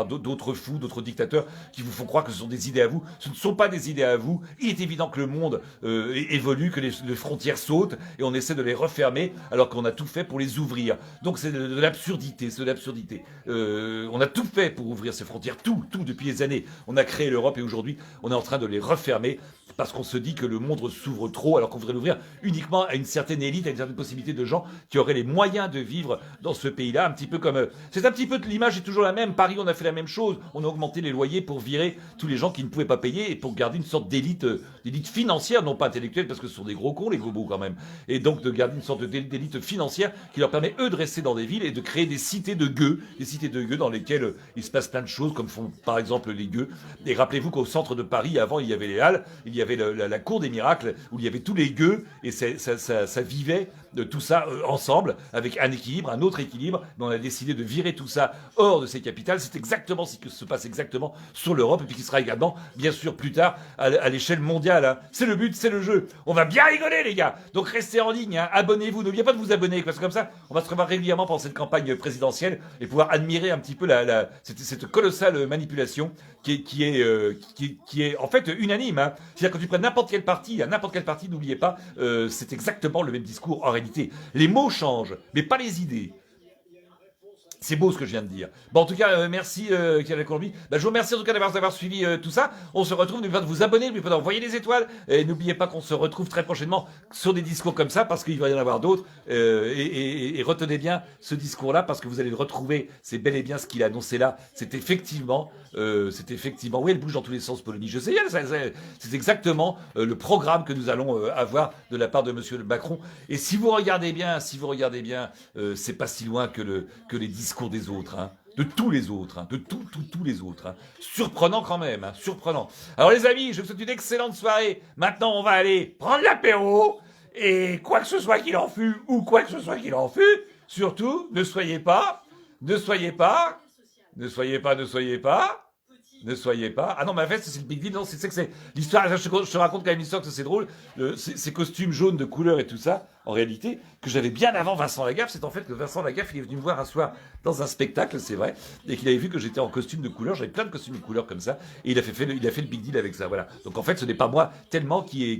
d'autres fous, d'autres dictateurs qui vous font croire que ce sont des idées à vous. Ce ne sont pas des idées à vous. Il est évident que le monde évolue, que les frontières sautent, et on essaie de les refermer alors qu'on a tout fait pour les ouvrir. Donc c'est de l'absurdité, on a tout fait pour ouvrir ces frontières, tout depuis des années. On a créé l'Europe et aujourd'hui on est en train de les refermer parce qu'on se dit que le monde s'ouvre trop alors qu'on voudrait l'ouvrir uniquement à une certaine élite, à une certaine possibilité de gens qui auraient les moyens de vivre dans ce pays-là, un petit peu comme... c'est un petit peu, l'image est toujours la même. Paris, on a fait la même chose. On a augmenté les loyers pour virer tous les gens qui ne pouvaient pas payer et pour garder une sorte d'élite financière, non pas intellectuelle, parce que ce sont des gros cons, les gobos quand même. Et donc de garder une sorte d'élite financière qui leur permet, eux, de rester dans des villes et de créer des cités de gueux dans lesquelles il se passe plein de choses, comme font par exemple les gueux. Et rappelez-vous qu'au centre de Paris, avant, il y avait les Halles, il y avait la cour des miracles, où il y avait tous les gueux, et ça vivait de tout ça ensemble, avec un équilibre, un autre équilibre, mais on a décidé de virer tout ça hors de ces capitales. C'est exactement ce qui se passe exactement sur l'Europe, et puis qui sera également, bien sûr, plus tard, à l'échelle mondiale. Hein. C'est le but, c'est le jeu. On va bien rigoler, les gars. Donc restez en ligne, hein. Abonnez-vous, n'oubliez pas de vous abonner, parce que comme ça, on va se revoir régulièrement pendant cette campagne présidentielle, et pouvoir admirer un petit peu cette colossale manipulation qui est en fait unanime. Hein. C'est-à-dire que tu prends n'importe quel parti, n'oubliez pas, c'est exactement le même discours en réalité. Les mots changent, mais pas les idées. C'est beau ce que je viens de dire. Bon, en tout cas, merci Kiana Colombi. Je vous remercie en tout cas d'avoir suivi tout ça. On se retrouve, n'oubliez pas de vous abonner, n'oubliez pas d'envoyer des étoiles. Et n'oubliez pas qu'on se retrouve très prochainement sur des discours comme ça, parce qu'il va y en avoir d'autres. Et retenez bien ce discours-là, parce que vous allez le retrouver. C'est bel et bien ce qu'il a annoncé là. C'est effectivement... oui, elle bouge dans tous les sens, Polonie. Je sais, c'est exactement le programme que nous allons avoir de la part de Monsieur Macron. Et si vous regardez bien, c'est pas si loin que les discours des autres, hein, de tous les autres, hein, de tous les autres. Hein. Surprenant quand même, hein, surprenant. Alors les amis, je vous souhaite une excellente soirée. Maintenant, on va aller prendre l'apéro et quoi que ce soit qu'il en fût ou quoi que ce soit qu'il en fût, surtout, ne soyez pas. Ah non, ma veste, c'est le big deal. Non, c'est que c'est l'histoire. Je te raconte quand même l'histoire, que c'est drôle. Ces costumes jaunes de couleur et tout ça, en réalité, que j'avais bien avant Vincent Lagaffe. C'est en fait que Vincent Lagaffe, il est venu me voir un soir dans un spectacle, c'est vrai, et qu'il avait vu que j'étais en costume de couleur. J'avais plein de costumes de couleur comme ça, et il a fait le big deal avec ça. Voilà. Donc en fait, ce n'est pas moi tellement qui ai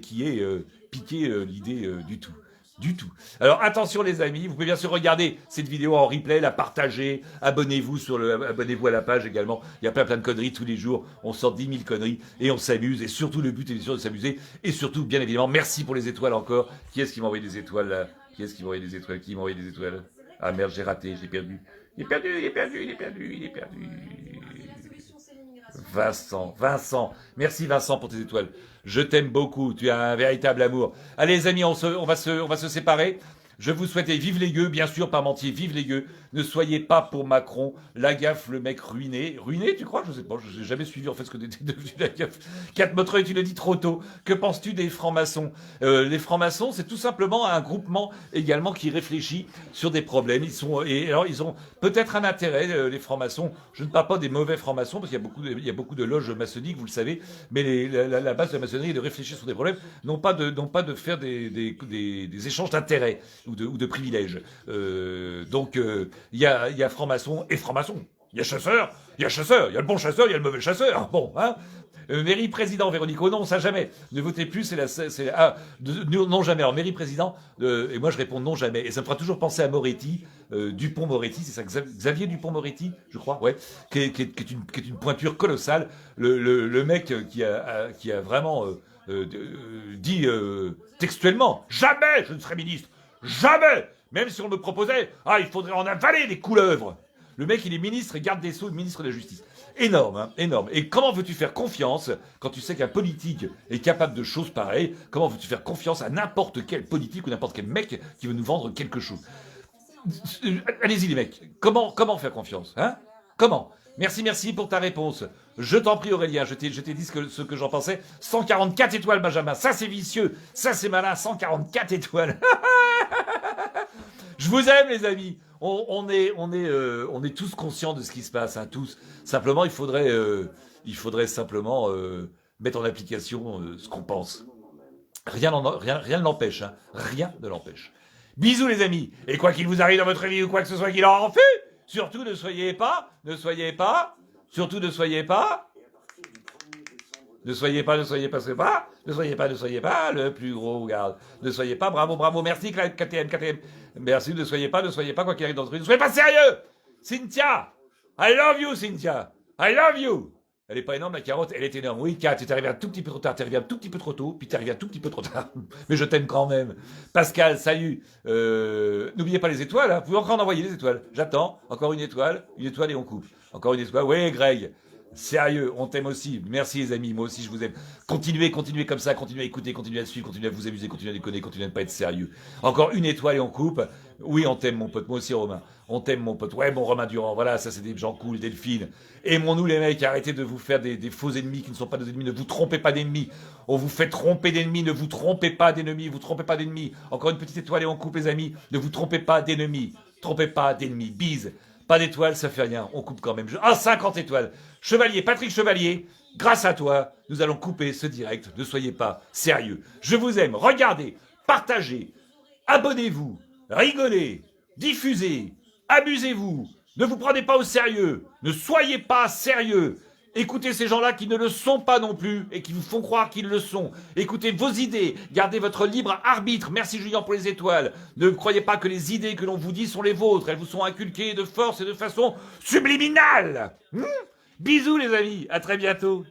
piqué l'idée du tout. Du tout. Alors attention les amis, vous pouvez bien sûr regarder cette vidéo en replay, la partager, abonnez-vous à la page également. Il y a plein de conneries tous les jours, on sort 10 000 conneries et on s'amuse, et surtout le but est bien sûr de s'amuser, et surtout bien évidemment merci pour les étoiles encore. Qui est-ce qui m'a envoyé des étoiles là? Qui est-ce qui m'a envoyé des étoiles? Qui m'a envoyé des étoiles? Ah merde, j'ai raté, j'ai perdu. Il est perdu. Vincent, merci Vincent pour tes étoiles. Je t'aime beaucoup, tu as un véritable amour. Allez les amis, on va se séparer. Je vous souhaite, et vive les gueux, bien sûr, Parmentier, vive les gueux. Ne soyez pas pour Macron. Lagaffe, le mec ruiné. Ruiné, tu crois? Je sais pas, je n'ai jamais suivi en fait ce que t'étais devenu Lagaffe. Kat Montreuil, tu le dis trop tôt. Que penses-tu des francs-maçons? Les francs-maçons, c'est tout simplement un groupement également qui réfléchit sur des problèmes. Ils ont peut-être un intérêt, les francs-maçons. Je ne parle pas des mauvais francs-maçons, parce qu'il y a beaucoup de loges maçonniques, vous le savez. Mais la base de la maçonnerie est de réfléchir sur des problèmes, non pas de faire des échanges d'intérêts ou de privilèges. Donc, il y a franc-maçon et franc-maçon. Il y a chasseur, il y a le bon chasseur, il y a le mauvais chasseur. Bon, hein. Mairie président, Véronique, oh non, ça jamais. Ne votez plus, non jamais. Alors mairie président, et moi je réponds non jamais. Et ça me fera toujours penser à Moretti, Dupont-Moretti, c'est ça, Xavier Dupont-Moretti, je crois, ouais, qui est une pointure colossale. Le mec qui a vraiment dit textuellement, jamais je ne serai ministre, jamais. Même si on me proposait, il faudrait en avaler des couleuvres. Le mec, il est ministre et garde des Sceaux, ministre de la Justice. Énorme, hein, énorme. Et comment veux-tu faire confiance quand tu sais qu'un politique est capable de choses pareilles? Comment veux-tu faire confiance à n'importe quel politique ou n'importe quel mec qui veut nous vendre quelque chose? Allez-y les mecs, comment faire confiance, hein? Comment? Merci pour ta réponse. Je t'en prie Aurélien, je t'ai dit ce que j'en pensais. 144 étoiles Benjamin, ça c'est vicieux, ça c'est malin, 144 étoiles. Je vous aime les amis. On est tous conscients de ce qui se passe, hein, tous. Simplement, il faudrait simplement mettre en application ce qu'on pense. Rien ne l'empêche, hein. Rien ne l'empêche. Bisous les amis. Et quoi qu'il vous arrive dans votre vie ou quoi que ce soit qu'il en fût, surtout ne soyez pas, le plus gros garde. Ne soyez pas, bravo, merci KTM. Merci, ne soyez pas, quoi qu'il arrive dans votre vie. Ne soyez pas sérieux. Cynthia, I love you, Cynthia. I love you. Elle est pas énorme, la carotte, elle est énorme. Oui, Kat, tu es arrivé un tout petit peu trop tard, tu es arrivé un tout petit peu trop tôt, puis tu es arrivé un tout petit peu trop tard. Mais je t'aime quand même. Pascal, salut. N'oubliez pas les étoiles, hein. Vous pouvez encore en envoyer des étoiles. J'attends. Encore une étoile et on coupe. Encore une étoile. Oui, Greg. Sérieux, on t'aime aussi. Merci les amis, moi aussi je vous aime. Continuez comme ça, continuez à écouter, continuez à suivre, continuez à vous amuser, continuez à déconner, continuez à ne pas être sérieux. Encore une étoile et on coupe. Oui, on t'aime mon pote, moi aussi Romain. On t'aime mon pote. Ouais, bon Romain Durand, voilà, ça c'est des gens cool, Delphine. Aimons-nous les mecs, arrêtez de vous faire des faux ennemis qui ne sont pas des ennemis, ne vous trompez pas d'ennemis. On vous fait tromper d'ennemis, ne vous trompez pas d'ennemis, vous trompez pas d'ennemis. Encore une petite étoile et on coupe les amis, ne vous trompez pas d'ennemis. Trompez pas d'ennemis, bise. Pas d'étoiles, ça fait rien, on coupe quand même. 50 étoiles. Chevalier, Patrick Chevalier, grâce à toi, nous allons couper ce direct. Ne soyez pas sérieux. Je vous aime. Regardez, partagez, abonnez-vous, rigolez, diffusez, amusez-vous. Ne vous prenez pas au sérieux. Ne soyez pas sérieux. Écoutez ces gens-là qui ne le sont pas non plus et qui vous font croire qu'ils le sont. Écoutez vos idées, gardez votre libre arbitre. Merci Julien pour les étoiles. Ne croyez pas que les idées que l'on vous dit sont les vôtres. Elles vous sont inculquées de force et de façon subliminale. Bisous les amis, à très bientôt.